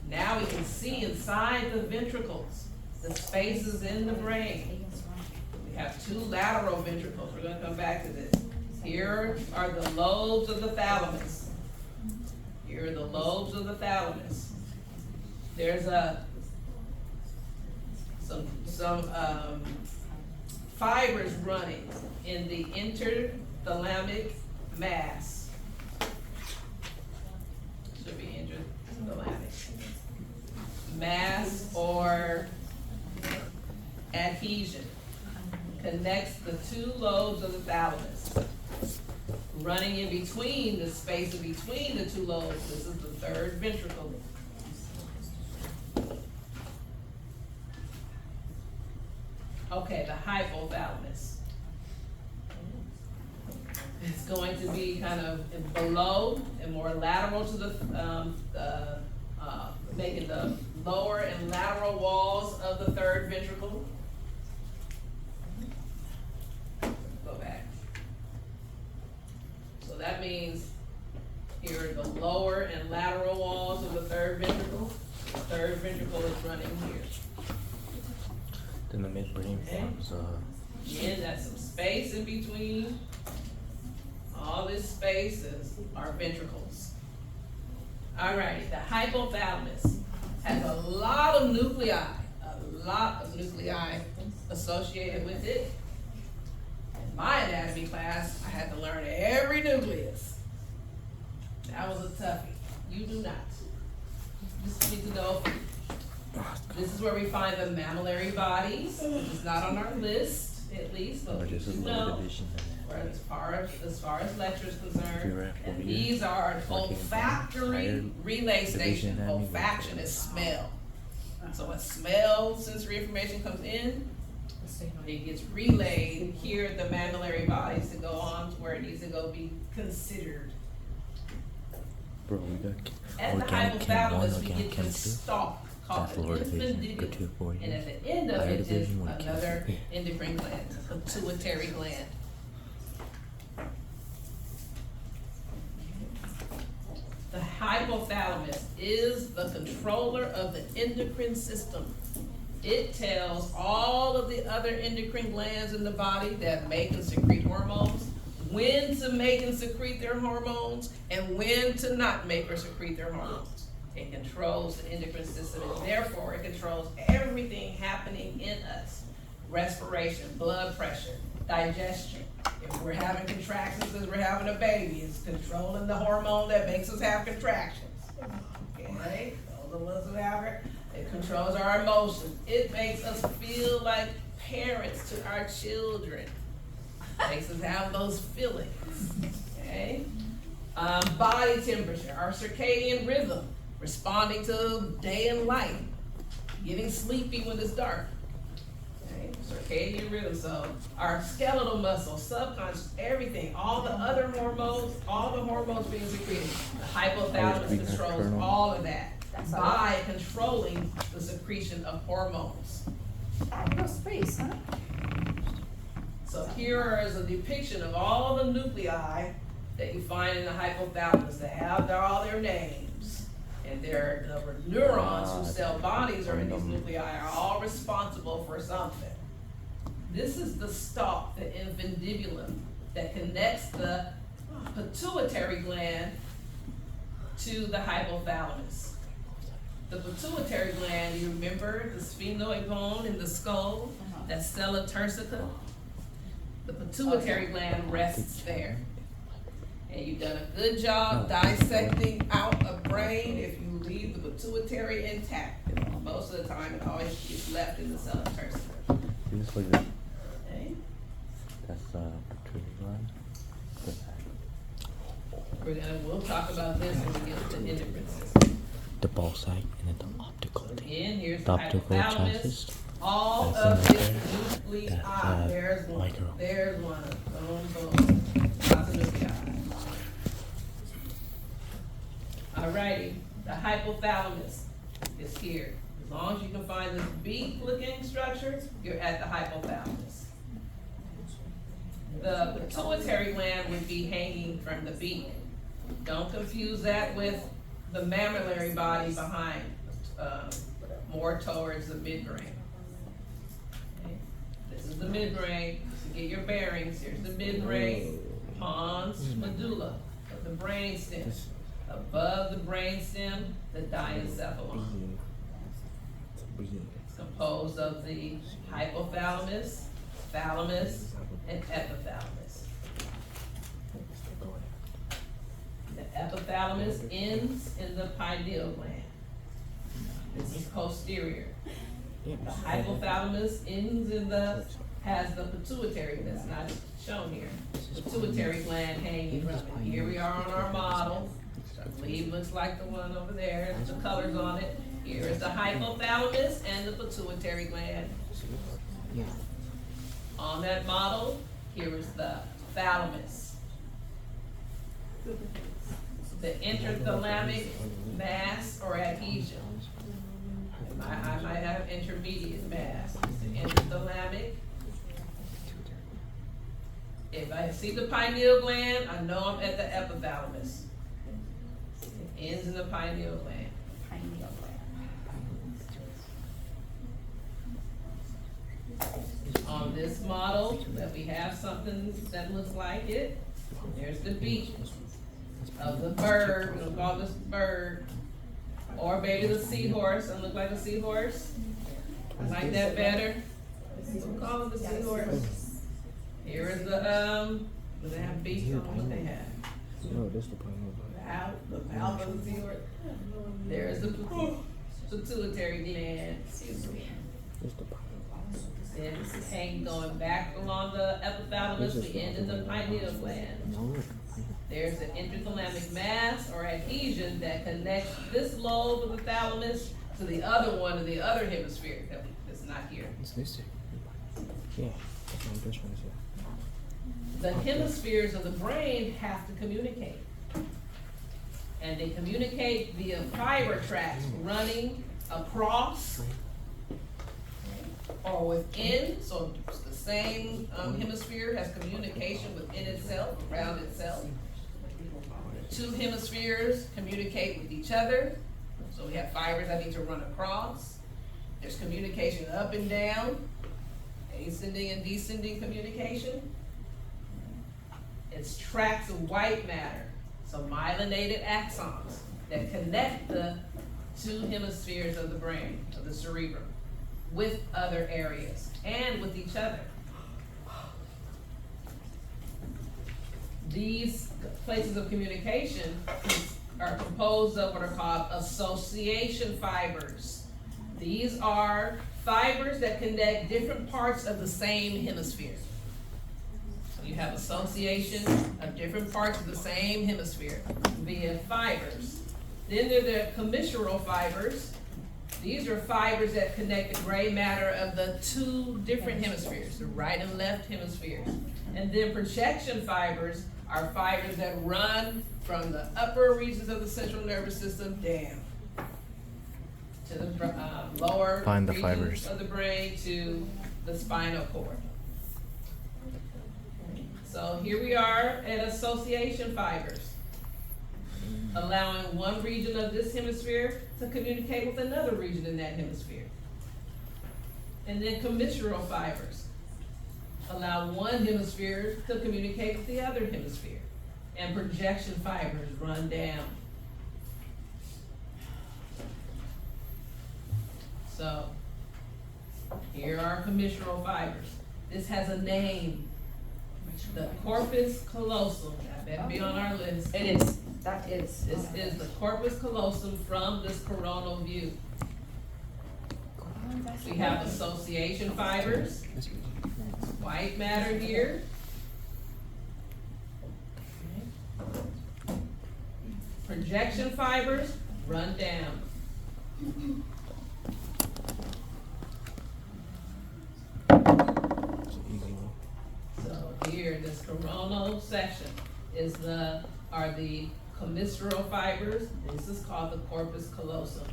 now we can see inside the ventricles, the spaces in the brain. We have two lateral ventricles. We're gonna come back to this. Here are the lobes of the thalamus. Here are the lobes of the thalamus. There's some fibers running in the interthalamic mass. Should be interthalamic. Mass or adhesion connects the two lobes of the thalamus. running in between, the space in between the two lobes, this is the third ventricle. Okay, the hypothalamus. It's going to be kind of below and more lateral to the, making the lower and lateral walls of the third ventricle. Go back. So that means here are the lower and lateral walls of the third ventricle. The third ventricle is running here. Then the midbrain forms, Again, that's some space in between. All this space is our ventricles. Alrighty, the hypothalamus has a lot of nuclei associated with it. In my anatomy class, I had to learn every nucleus. That was a toughie. You do not. Just need to know. This is where we find the mammillary bodies, which is not on our list, at least, but or just a you little know, division. or as far as lecture is concerned. Over And here, these are working olfactory higher relay division station. anatomy, Olfaction is smell. So when smell, sensory information comes in, it gets relayed here at the mammillary bodies to go on to where it needs to go be considered. Bro, we got At the organic chem 1, hypothalamus, we organic get chem this 2. stalk called That's the lower division, go infundibulum. 2, 4 And here. at the end of Higher it is division, one another cancer. endocrine gland, a pituitary gland. The hypothalamus is the controller of the endocrine system. It tells all of the other endocrine glands in the body that make and secrete hormones, when to make and secrete their hormones, and when to not make or secrete their hormones. It controls the endocrine system, and therefore it controls everything happening in us. Respiration, blood pressure, digestion. If we're having contractions as we're having a baby, it's controlling the hormone that makes us have contractions. Okay, those are the ones who have it. It controls our emotions. It makes us feel like parents to our children. Makes us have those feelings. Okay, body temperature, our circadian rhythm, responding to day and light, getting sleepy when it's dark. Circadian rhythm, so our skeletal muscle, subconscious, everything, all the other hormones, all the hormones being secreted. The hypothalamus controls all of that by controlling the secretion of hormones. No space, huh? So here is a depiction of all the nuclei that you find in the hypothalamus. They have all their names. And the neurons whose cell bodies are in these nuclei are all responsible for something. This is the stalk, the infundibulum, that connects the pituitary gland to the hypothalamus. The pituitary gland, you remember the sphenoid bone in the skull, that sella turcica? The pituitary gland rests there. And you've done a good job dissecting out a brain if you leave the pituitary intact. Most of the time, it always gets left in the sella turcica. See this like that? Okay? That's protruding line. We'll talk about this when we get to the endocrine system. The ball site and then the optical thing. Again, here's the The optical hypothalamus. chassis. All That's of in this there. nuclei, That's, there's one, micro. there's one, boom, boom, lots of nuclei. Alrighty, the hypothalamus is here. As long as you can find this beak-looking structure, you're at the hypothalamus. The pituitary gland would be hanging from the beak. Don't confuse that with the mammillary body behind, more towards the midbrain. Okay. This is the midbrain, to get your bearings, here's the midbrain, pons medulla, of the brainstem. Above the brainstem, the diencephalon. It's composed of the hypothalamus, thalamus, and epithalamus. The epithalamus ends in the pineal gland. This is posterior. The hypothalamus ends in has the pituitary that's not shown here. pituitary gland hanging from it. Here we are on our model. I believe looks like the one over there, the colors on it. Here is the hypothalamus and the pituitary gland. Yeah. On that model, here is the thalamus. The interthalamic mass or adhesion. I might have intermediate mass. The interthalamic. If I see the pineal gland, I know I'm at the epithalamus. It ends in the pineal gland. Pineal gland. On this model, that we have something that looks like it. There's the beak of the bird. We'll call this bird. Or maybe the seahorse. It look like a seahorse. I like that better. We'll call it the seahorse. Here is the do they have beaks on what they have? No, this the pineal. The mouth of the seahorse. There is the pituitary gland. This the pineal. Then this is hanging going back along the epithalamus, we end in the pineal gland. No. There's an interthalamic mass or adhesion that connects this lobe of the thalamus to the other one of the other hemisphere that's not here. It's this. Yeah, that's what I'm just trying to say. The hemispheres of the brain have to communicate. And they communicate via fiber tracks running across or within, so the same hemisphere has communication within itself, around itself. Two hemispheres communicate with each other, so we have fibers that need to run across. There's communication up and down, ascending and descending communication. It's tracts of white matter, so myelinated axons that connect the two hemispheres of the brain, of the cerebrum, with other areas and with each other. These places of communication are composed of what are called association fibers. These are fibers that connect different parts of the same hemisphere. So you have association of different parts of the same hemisphere via fibers. Then there are the commissural fibers. These are fibers that connect the gray matter of the two different hemispheres, the right and left hemispheres. And then projection fibers are fibers that run from the upper regions of the central nervous system down to the lower Find the regions fibers. of the brain to the spinal cord. So here we are at association fibers, allowing one region of this hemisphere to communicate with another region in that hemisphere. And then commissural fibers allow one hemisphere to communicate with the other hemisphere. And projection fibers run down. So here are commissural fibers. This has a name. The corpus callosum. That better be on our list. It is, that is. This is the corpus callosum from this coronal view. We have association fibers, white matter here. Projection fibers run down. It's an easy one. So here, this coronal section are the commissural fibers. This is called the corpus callosum.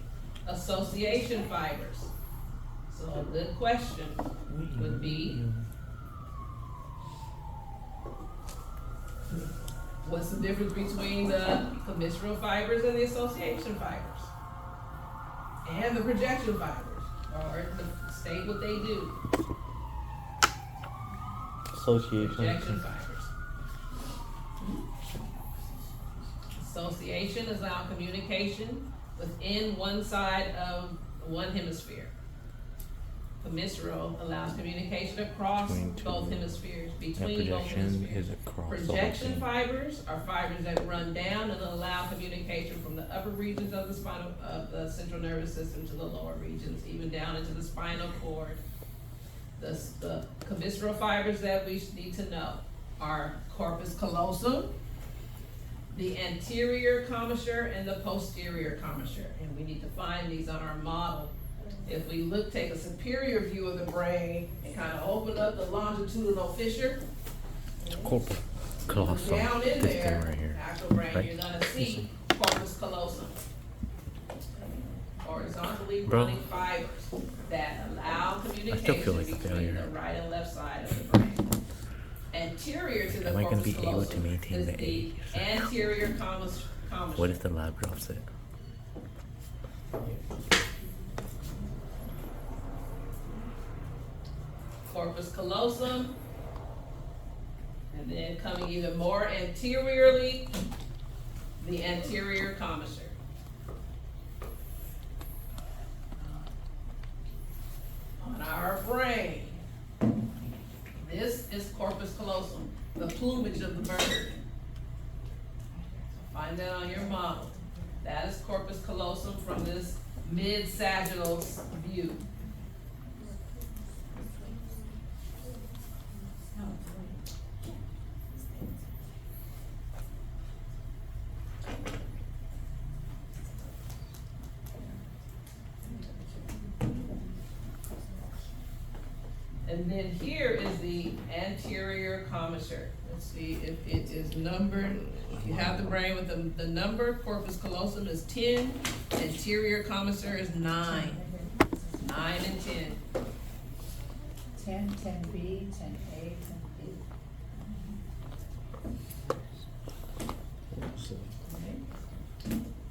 Association fibers. So a good question would be, what's the difference between the commissural fibers and the association fibers? And the projection fibers, or state what they do. Association. Projection fibers. Association is now communication within one side of one hemisphere. Commissural allows communication across Between two. both hemispheres, That between both projection hemispheres. is across the whole Projection thing. fibers are fibers that run down and allow communication from the upper regions of the central nervous system to the lower regions, even down into the spinal cord. The commissural fibers that we need to know are corpus callosum, the anterior commissure, and the posterior commissure. And we need to find these on our model. If we look, take a superior view of the brain and kind of open up the longitudinal fissure, Corpus callosum. down in This thing there, right here. actual brain, Right? you're gonna see corpus callosum. Horizontally Bro. running fibers that allow feel communication like a between failure. the right and left side of the brain. Anterior to the Am I gonna corpus be able to callosum maintain is the the A? anterior commissure. What if the lab drops it? Corpus callosum, and then coming even more anteriorly, the anterior commissure. On our brain, this is corpus callosum, the plumage of the bird. Find that on your model. That is corpus callosum from this mid-sagittal view. And then here is the anterior commissure. Let's see if it is numbered. If you have the brain with the number, corpus callosum is 10, anterior commissure is 9. 9 and 10. 10, 10B, 10A, 10B.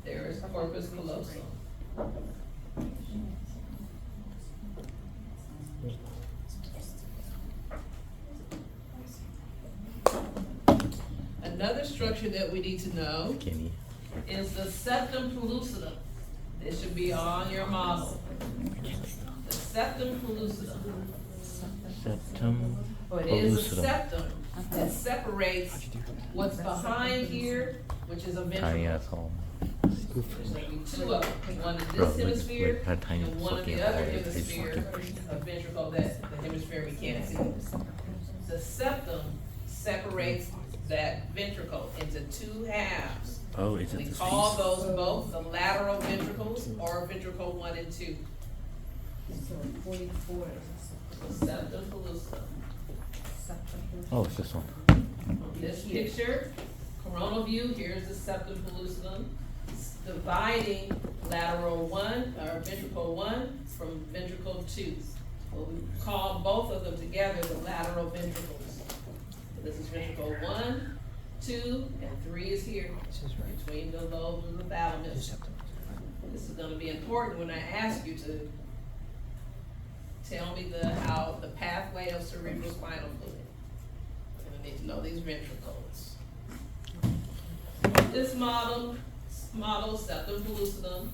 There is corpus callosum. Another structure that we need to know Skinny. is the septum pellucidum. This should be on your model. The septum pellucidum. Septum But it is a pellucidum. septum that separates what's behind here, which is a Tiny ventricle. asshole. There's gonna be two of them, one in Bro, this look at- hemisphere look how tiny and the one in fucking the other eye is. It's hemisphere, fucking crazy. a ventricle that, the hemisphere we can't see. The septum separates that ventricle into two halves. Oh, is it We this call piece? those both the lateral ventricles or ventricle 1 and 2. So 44 The septum pellucidum. Oh, it's this one. This picture, coronal view, here's the septum pellucidum, dividing lateral 1, or ventricle 1 from ventricle 2. Well, we call both of them together the lateral ventricles. So this is ventricle 1, 2, and 3 is here, between the lobes and the thalamus. This is gonna be important when I ask you to tell me how the pathway of cerebral spinal fluid. I'm gonna need to know these ventricles. This model septum pellucidum,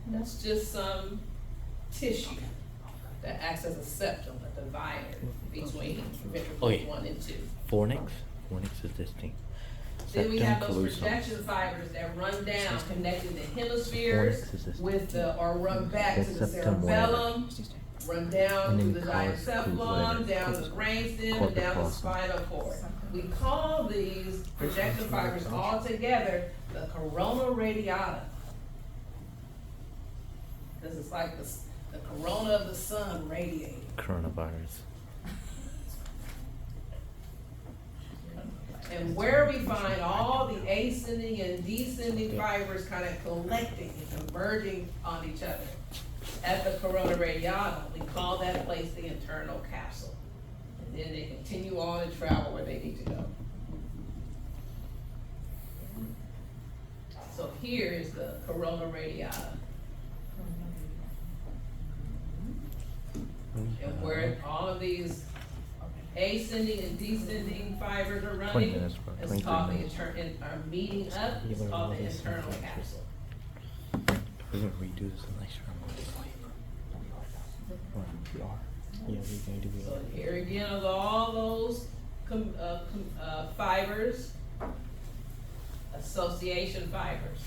that's just some tissue that acts as a septum, a divider between ventricles Okay. 1 and 2. Fornix? Fornix is this thing. Then we have Septum those pellucidum. projection fibers that run down, connecting the hemispheres Fornix is this with the, or run back The to the septum whatever. cerebellum, run down And to then the cause diencephalon, whatever. down the brainstem, and Corpus down the callosum. spinal cord. We call these projection fibers all together the corona radiata. Cause it's like the corona of the sun radiating. Coronavirus. And where we find all the ascending and descending fibers kind of collecting and converging on each other at the corona radiata, we call that place the internal capsule. And then they continue on and travel where they need to go. So here is the corona radiata. And where all of these ascending and descending fibers are 20 running, minutes, bro. it's 23 called the minutes. are meeting up, it's Yeah, but called the all this internal is- capsule. We're gonna redo this in lecture. We are. Yeah, we can do So it. here again are all those fibers, association fibers.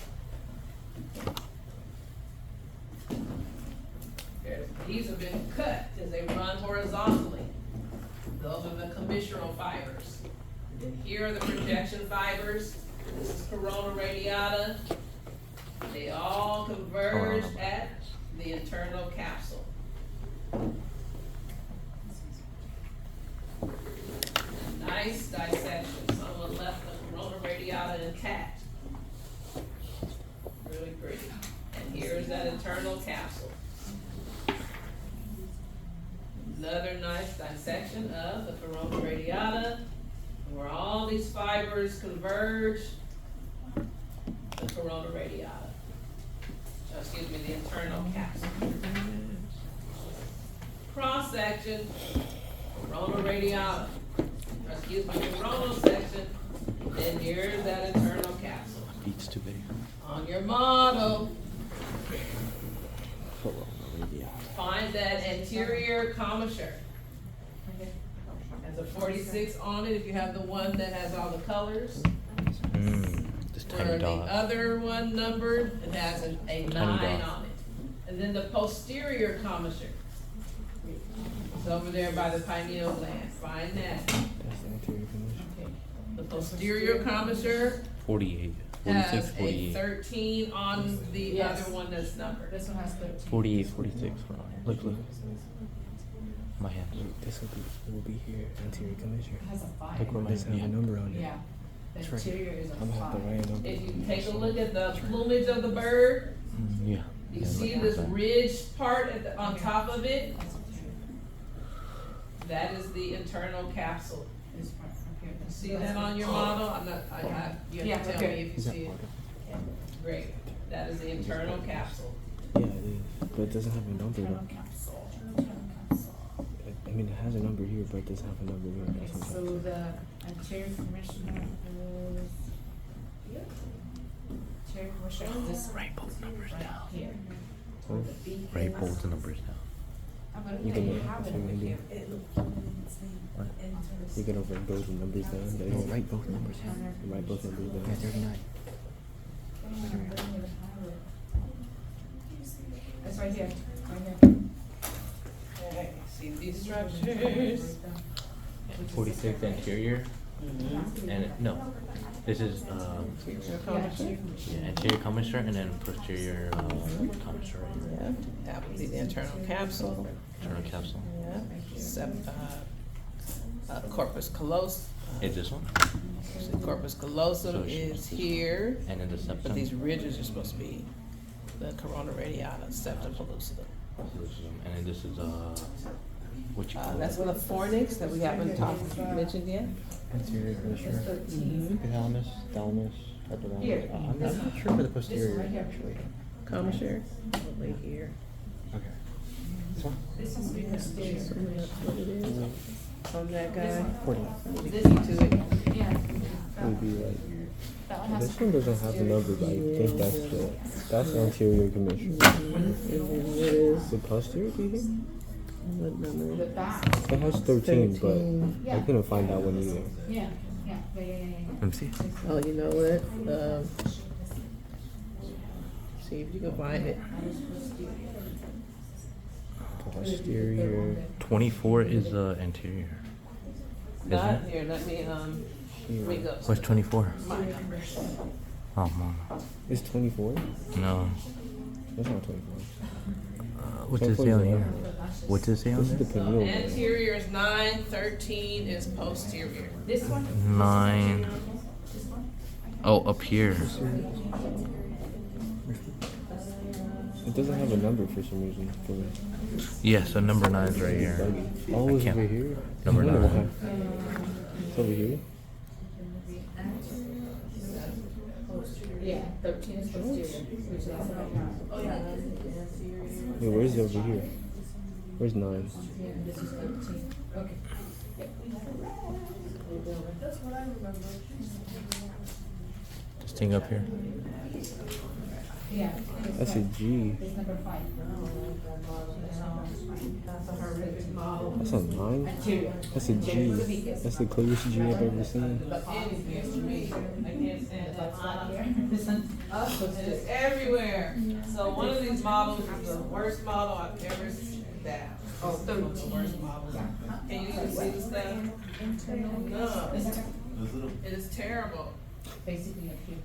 These have been cut as they run horizontally. Those are missional fibers. And here are the projection fibers. This is corona radiata. They all converge at the internal capsule. Nice dissection. Someone left the corona radiata intact. Really pretty. And here's that internal capsule. Another nice dissection of the corona radiata, where all these fibers converge. The corona radiata. Excuse me, the internal capsule. Cross section, corona radiata. Excuse me, coronal section. Then here's that internal capsule. Beats too big. On your model, find that anterior commissure. Has a 46 on it if you have the one that has all the colors. This Where tiny the dot. other one numbered, it has a 9 dot. on it. And then the posterior commissure. It's over there by the pineal gland. Find that. That's the anterior condition. The posterior commissure 48. has 46, a 48. 13 on the Yes. other one that's numbered. This one has 13. 48, 46. Look. My hands. This will be here, anterior commissure. It has a 5. Look where my Doesn't have a number on it. Yeah. The That's right. interior is a I'm gonna have to 5. write a number. If you take a look at the plumage of the bird, Yeah. you Yeah, see look this at that. ridged part at the, on top of it? That's anterior. That is the internal capsule. This part up here. You see that on your model? I'm not, you Yeah, have to tell okay. me if you Is that see it. part of Great. That is the internal capsule. it? Yeah, it is. But it doesn't have a number Internal though. capsule. Internal capsule. I mean, it has a number here, but it doesn't have a number here. Okay, That's what I'm so saying. the anterior commissioner is. Anterior commissioner is this Write both numbers right down. here. Oh, Write both the numbers down. I'm gonna You tell can you that's how what it I'm over gonna do. here. What? You're gonna write both the numbers down. No, write both numbers down. Write both numbers Yeah, down. 39. It's right here, right here. Okay, see these structures? 46 anterior. And no. This is anterior commissure and then posterior commissure. Yeah, that would be the internal capsule. Internal capsule. Yeah. Corpus callosum. Is this one? Corpus callosum So is here, And then the but septum. these ridges are supposed to be the corona radiata, septum pellucidum. And then this is what you call That's it? one of the fornix that we haven't mentioned yet. Anterior commissioner. Thalamus, thalamus, hypothalamus. Here. I'm not sure for the This posterior, right here. actually. Commissure, right here. Okay. This one? This is the posterior commissioner. On that This guy. one. 40. This To one. it. Yeah. It would be like, That one has. this one doesn't have the number, but I think that's the anterior commission. The posterior be here? The back. It has 13, but I Yeah. couldn't find that one either. Yeah. Let me see. Oh, you know what? See if you can find it. Posterior. 24 is anterior. Not Isn't it? here, let me go. What's 24? My numbers. Oh, mom. It's 24? No. That's not 24. What's it say on here? What's it say on This is the there? pineal gland. Anterior is 9, 13 is posterior. This one? 9. Oh, up here. It doesn't have a number for some reason. For me. Yeah, so number 9 is right here. Buggy. Oh, it's can't- over here? Number I wonder 9. why. It's over here? Yeah, 13 is posterior, which is also right now. Wait, where's it over here? Where's 9? Yeah, this is 13. Okay. This thing up here. Yeah. That's a G. It's number 5. That's a horrific model. That's a 9? Anterior. That's a G. That's the clearest G I've ever seen. But anything to me, I can't stand that model. This one. And it's everywhere. So one of these models is the worst model I've ever seen. That. Oh, One of the 13. worst models. Can you even see the stuff? No, it is terrible. Basically up here.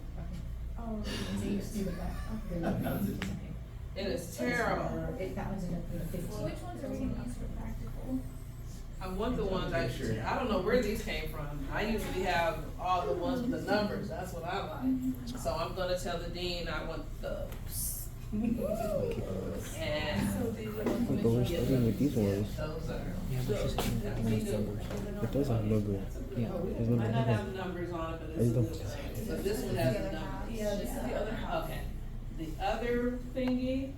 Oh, So you see the back. It is terrible. That was in the 15. so which ones are we gonna use for practical? I want the ones I don't know where these came from. I usually have all the ones with the numbers, that's what I like. So I'm gonna tell the dean I want those. And. But we're starting with these ones. Those are. Yeah, but she's It doesn't have number. Yeah. There's no Might not number. have the numbers on it, but I it's don't- this one. So this one has the numbers. Yeah, this is the other half. Okay. The other thingy,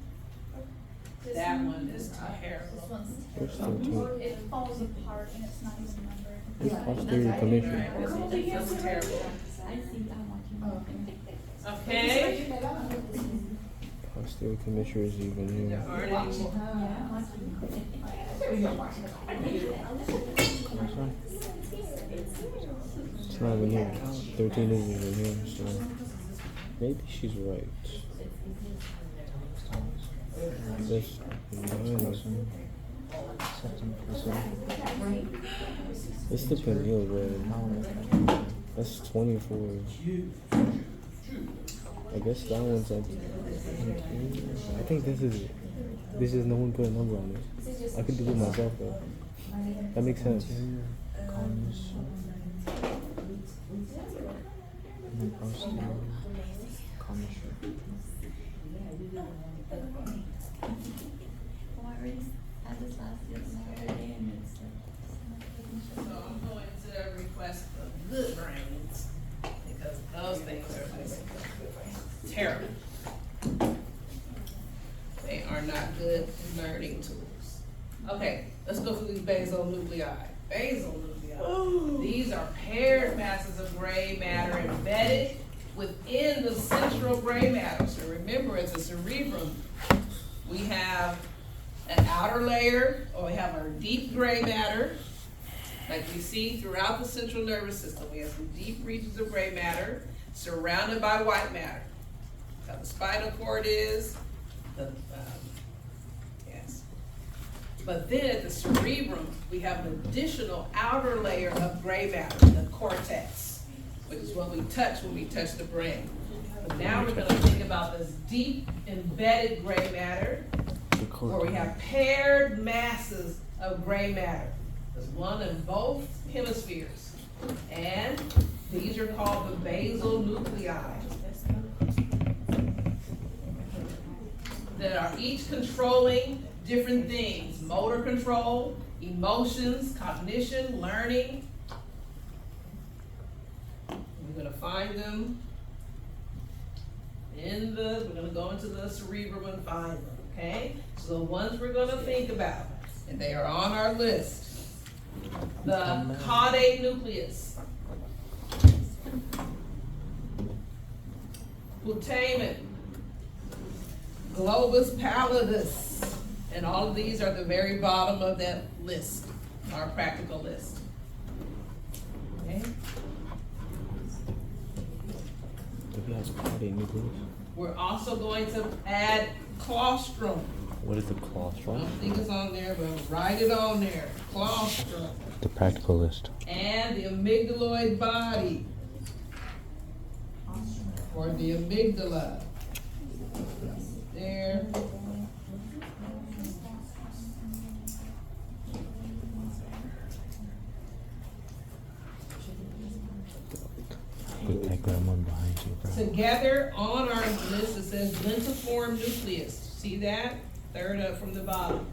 that one is terrible. This one's There's terrible. 13. It falls apart and it's not even numbered. It's posterior commission. Right, this is terrible. I think I'm watching. Okay? Posterior commission is even There here. aren't any more. It's not even here. 13 isn't even here, so maybe she's right. This 9 it's the pineal bro. That's 24. I guess that one's like. I think this is it. This is no one put a number on it. I could do it myself though. That makes sense. Comms. And then posterior. Commissure. Well, I already had this last year, and I already in it, so. So I'm going to request the good brains, because those things are just terrible. They are not good learning tools. Okay, let's go through these basal nuclei. Basal nuclei. These are paired masses of gray matter embedded within the central gray matter. So remember, it's a cerebrum. We have an outer layer, or we have our deep gray matter, like we see throughout the central nervous system. We have some deep regions of gray matter surrounded by white matter. How the spinal cord is, yes. But then at the cerebrum, we have an additional outer layer of gray matter, the cortex, which is what we touch when we touch the brain. But now we're gonna think about this deep embedded gray matter, where we have paired masses of gray matter. There's one in both hemispheres. And these are called the basal nuclei, that are each controlling different things: motor control, emotions, cognition, learning. We're gonna find them we're gonna go into the cerebrum and find them, okay? So the ones we're gonna think about, and they are on our list. The caudate nucleus, putamen, globus pallidus, and all of these are the very bottom of that list, our practical list. Okay? Maybe it has a caudate nucleus. We're also going to add claustrum. What is the I claustrum? don't think it's on there, but write it on there. Claustrum. The practical list. And the amygdaloid body, or the amygdala. There. Put that grandma behind you, bro. Together on our list, it says lentiform nucleus. See that? Third up from the bottom.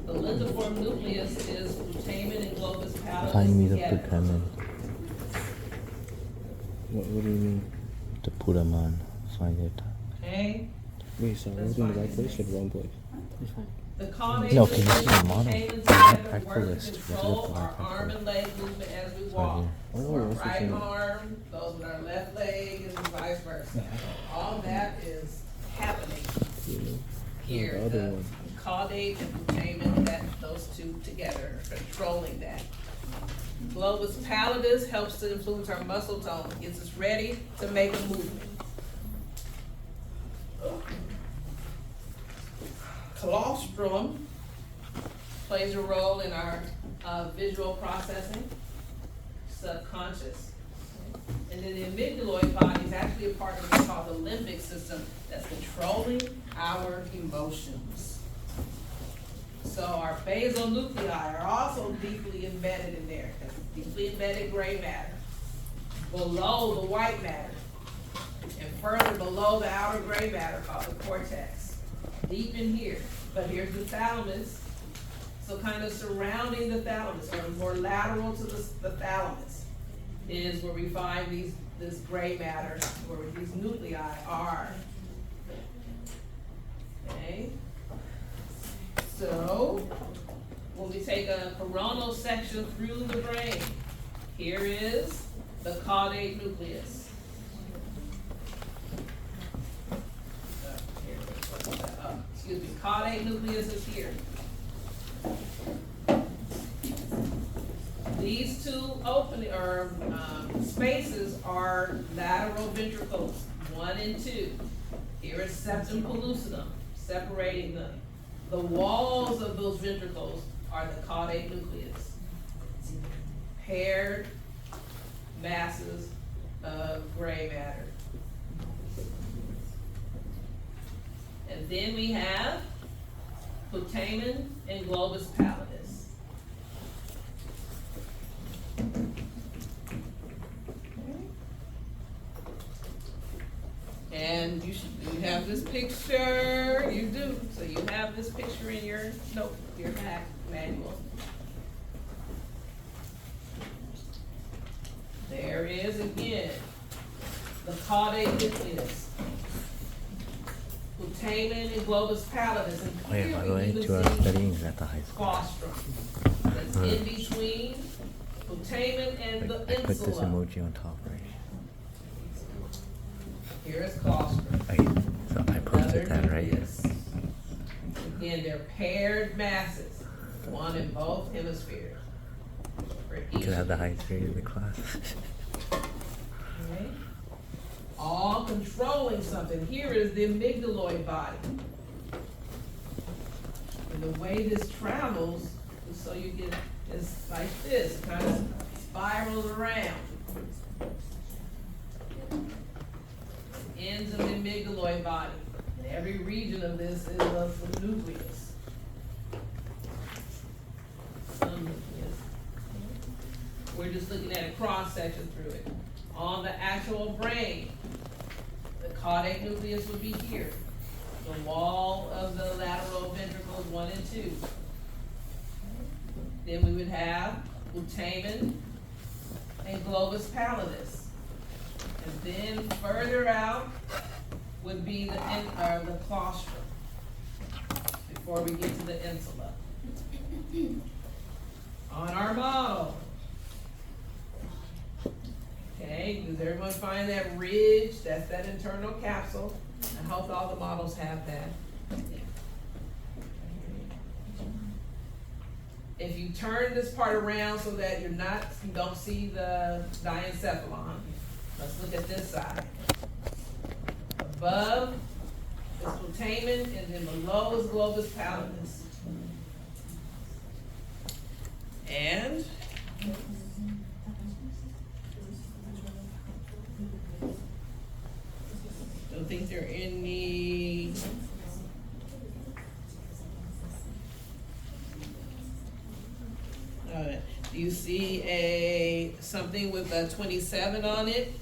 The lentiform nucleus is putamen and globus pallidus Find me the together. putamen. What do you mean? The putamen. Find it. Okay? Wait, so are we in the right place or the wrong place? It's fine. The caudate No, can you see the model? putamen The together practical work to list. Let's control look at the our practical arm list. and leg movement as we right walk. here. Oh, Our that's what right you mean. arm goes with our left leg and vice versa. All that is happening here. the other The one. caudate and putamen, that those two together are controlling that. Globus pallidus helps to influence our muscle tone, gets us ready to make a movement. Claustrum plays a role in our visual processing, subconscious. And then the amygdaloid body is actually a part of what's called the limbic system that's controlling our emotions. So our basal nuclei are also deeply embedded in there. That's deeply embedded gray matter. Below the white matter. And further below the outer gray matter called the cortex. Deep in here. But here's the thalamus. So kind of surrounding the thalamus, or more lateral to the thalamus, is where we find this gray matter, where these nuclei are. Okay? So, when we take a coronal section through the brain, here is the caudate nucleus. Excuse me, caudate nucleus is here. These two spaces are lateral ventricles, 1 and 2. Here is septum pellucidum, separating them. The walls of those ventricles are the caudate nucleus. Paired masses of gray matter. And then we have putamen and globus pallidus. And you have this picture, you do, so you have this picture in your note, your manual. There is again, the caudate nucleus. Putamen and globus pallidus. And Oh yeah, here by the we way, even 2 hours see studying is at the high school. claustrum. That's in between putamen and the I put this insula. emoji on top, right? Here is claustrum. Okay, so I posted Another that, right? nucleus. Again, they're paired masses, one in both hemispheres. For You each could have the of highest grade in the class. Okay. All controlling something. Here is the amygdaloid body. And the way this travels is so you get this like this, kind of spirals around. Ends of the amygdaloid body. And every region of this is a nucleus. Some nucleus. We're just looking at a cross section through it. On the actual brain, the caudate nucleus would be here. The wall of the lateral ventricles 1 and 2. Then we would have putamen and globus pallidus. And then further out would be the claustrum before we get to the insula. On our model. Okay, does everyone find that ridge? That's that internal capsule. I hope all the models have that. If you turn this part around so that you don't see the diencephalon, let's look at this side. Above is putamen, and then below is globus pallidus. And don't think there are any. Do you see something with a 27 on it,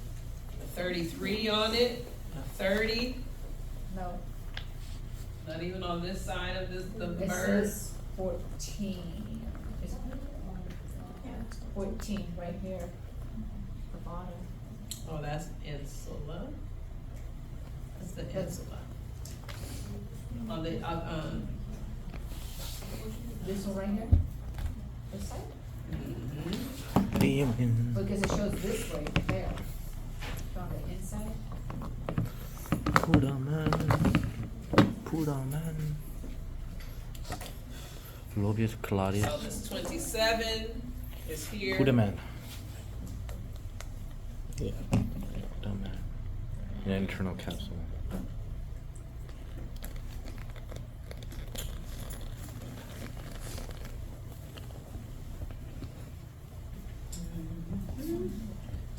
a 33 on it, a 30? No, Not even on this side of the this bird? is 14. Is it? 14 right here, the bottom. Oh, that's insula. That's the insula. On the, This one right here? This side? Damn. Because it shows this way, there. On the inside? Puda man. Lobius so Claudius. this 27 is here. Puda man. Yeah. Puda man. An internal capsule.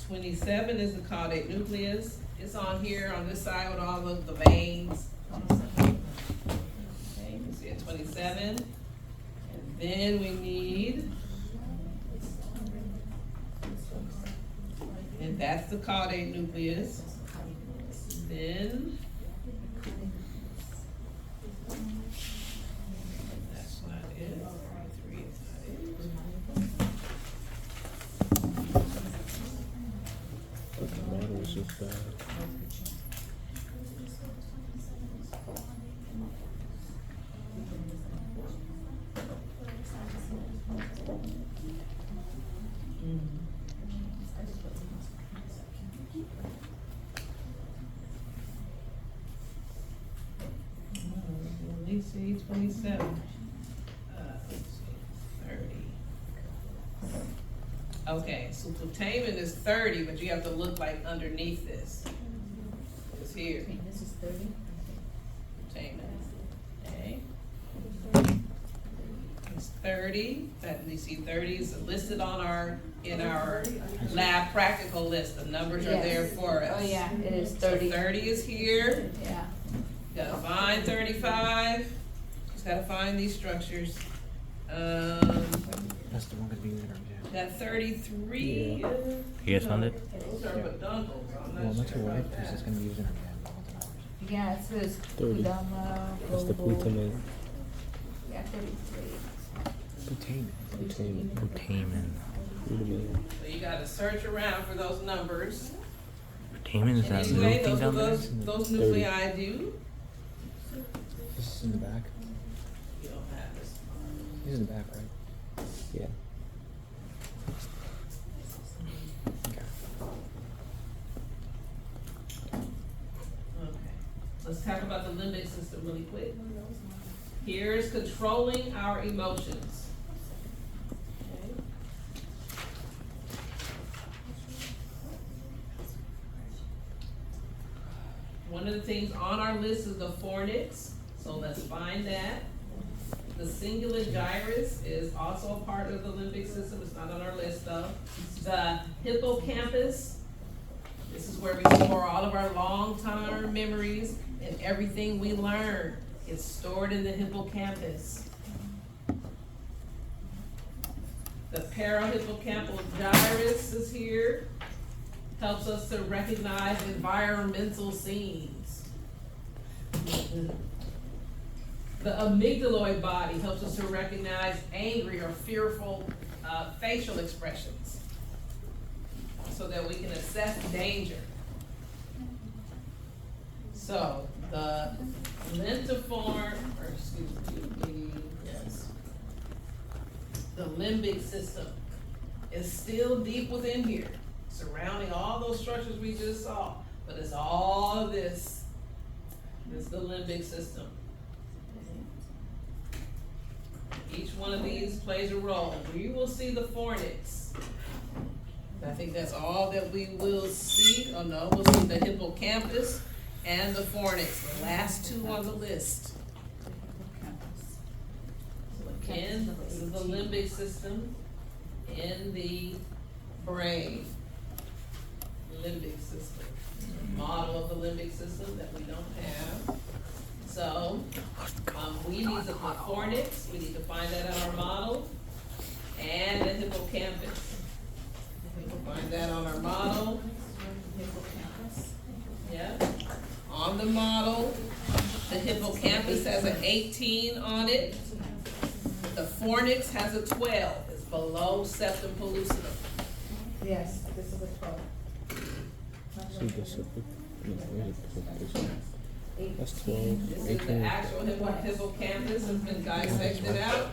27 is the caudate nucleus. It's on here on this side with all of the veins. Okay, you see it 27. And then we need, and that's the caudate nucleus. Then, that's not it. 23 is not it. But the model is just bad. Let me see, 27. Let's see, 30. Okay, so putamen is 30, but you have to look like underneath this. It's here, Okay, this is 30. putamen. Okay. It's 30, that, you see 30 is listed on in our lab practical list. The numbers are there Yes. for us. Oh, yeah, it is So 30. 30 is here. Yeah. Gotta find 35. Just gotta find these structures. That's the one gonna be using our exam. That 33. You guys found it? Those are peduncles. I'm Well, not that's sure alright, about because it's that. gonna be using our exam. Yeah, it says 30. Kudama, That's the global. putamen. Yeah, 33. Putamen. Putamen. Putamen. Putamen. So you gotta search around for those numbers. Putamen is And that little anyway, thing those down there? those nuclei do. This is in the back. You don't have this. This is in the back, right? Yeah. Okay. Okay. Let's talk about the limbic system really quick. Here's controlling our emotions. Okay. One of the things on our list is the fornix, so let's find that. The cingulate gyrus is also a part of the limbic system, it's not on our list though. The hippocampus, this is where we store all of our long-term memories and everything we learn. It's stored in the hippocampus. The parahippocampal gyrus is here, helps us to recognize environmental scenes. The amygdaloid body helps us to recognize angry or fearful facial expressions so that we can assess danger. So the lentiform, or excuse me, yes, the limbic system is still deep within here, surrounding all those structures we just saw, but it's all of this. This is the limbic system. Each one of these plays a role. We will see the fornix. I think that's all that we will see. Oh no, we'll see the hippocampus and the fornix, the last two on the list. So again, this is the limbic system in the brain. Limbic system. Model of the limbic system that we don't have. So, we need the fornix, we need to find that on our model, and the hippocampus. We'll find that on our model. Yeah. On the model, the hippocampus has an 18 on it. The fornix has a 12. It's below septum pellucidum. Yes, this is a 12. See this? No, where's it? This one. That's 12. This is the 18. actual hippocampus, has been dissected out.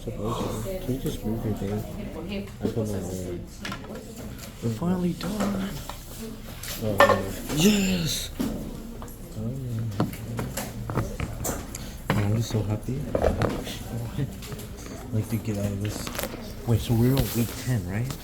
Supposedly. Can you just move your thing? I put my hand. We're finally done. Yes! I'm just so happy. I'd like to get out of this. Wait, so we're on week 10, right?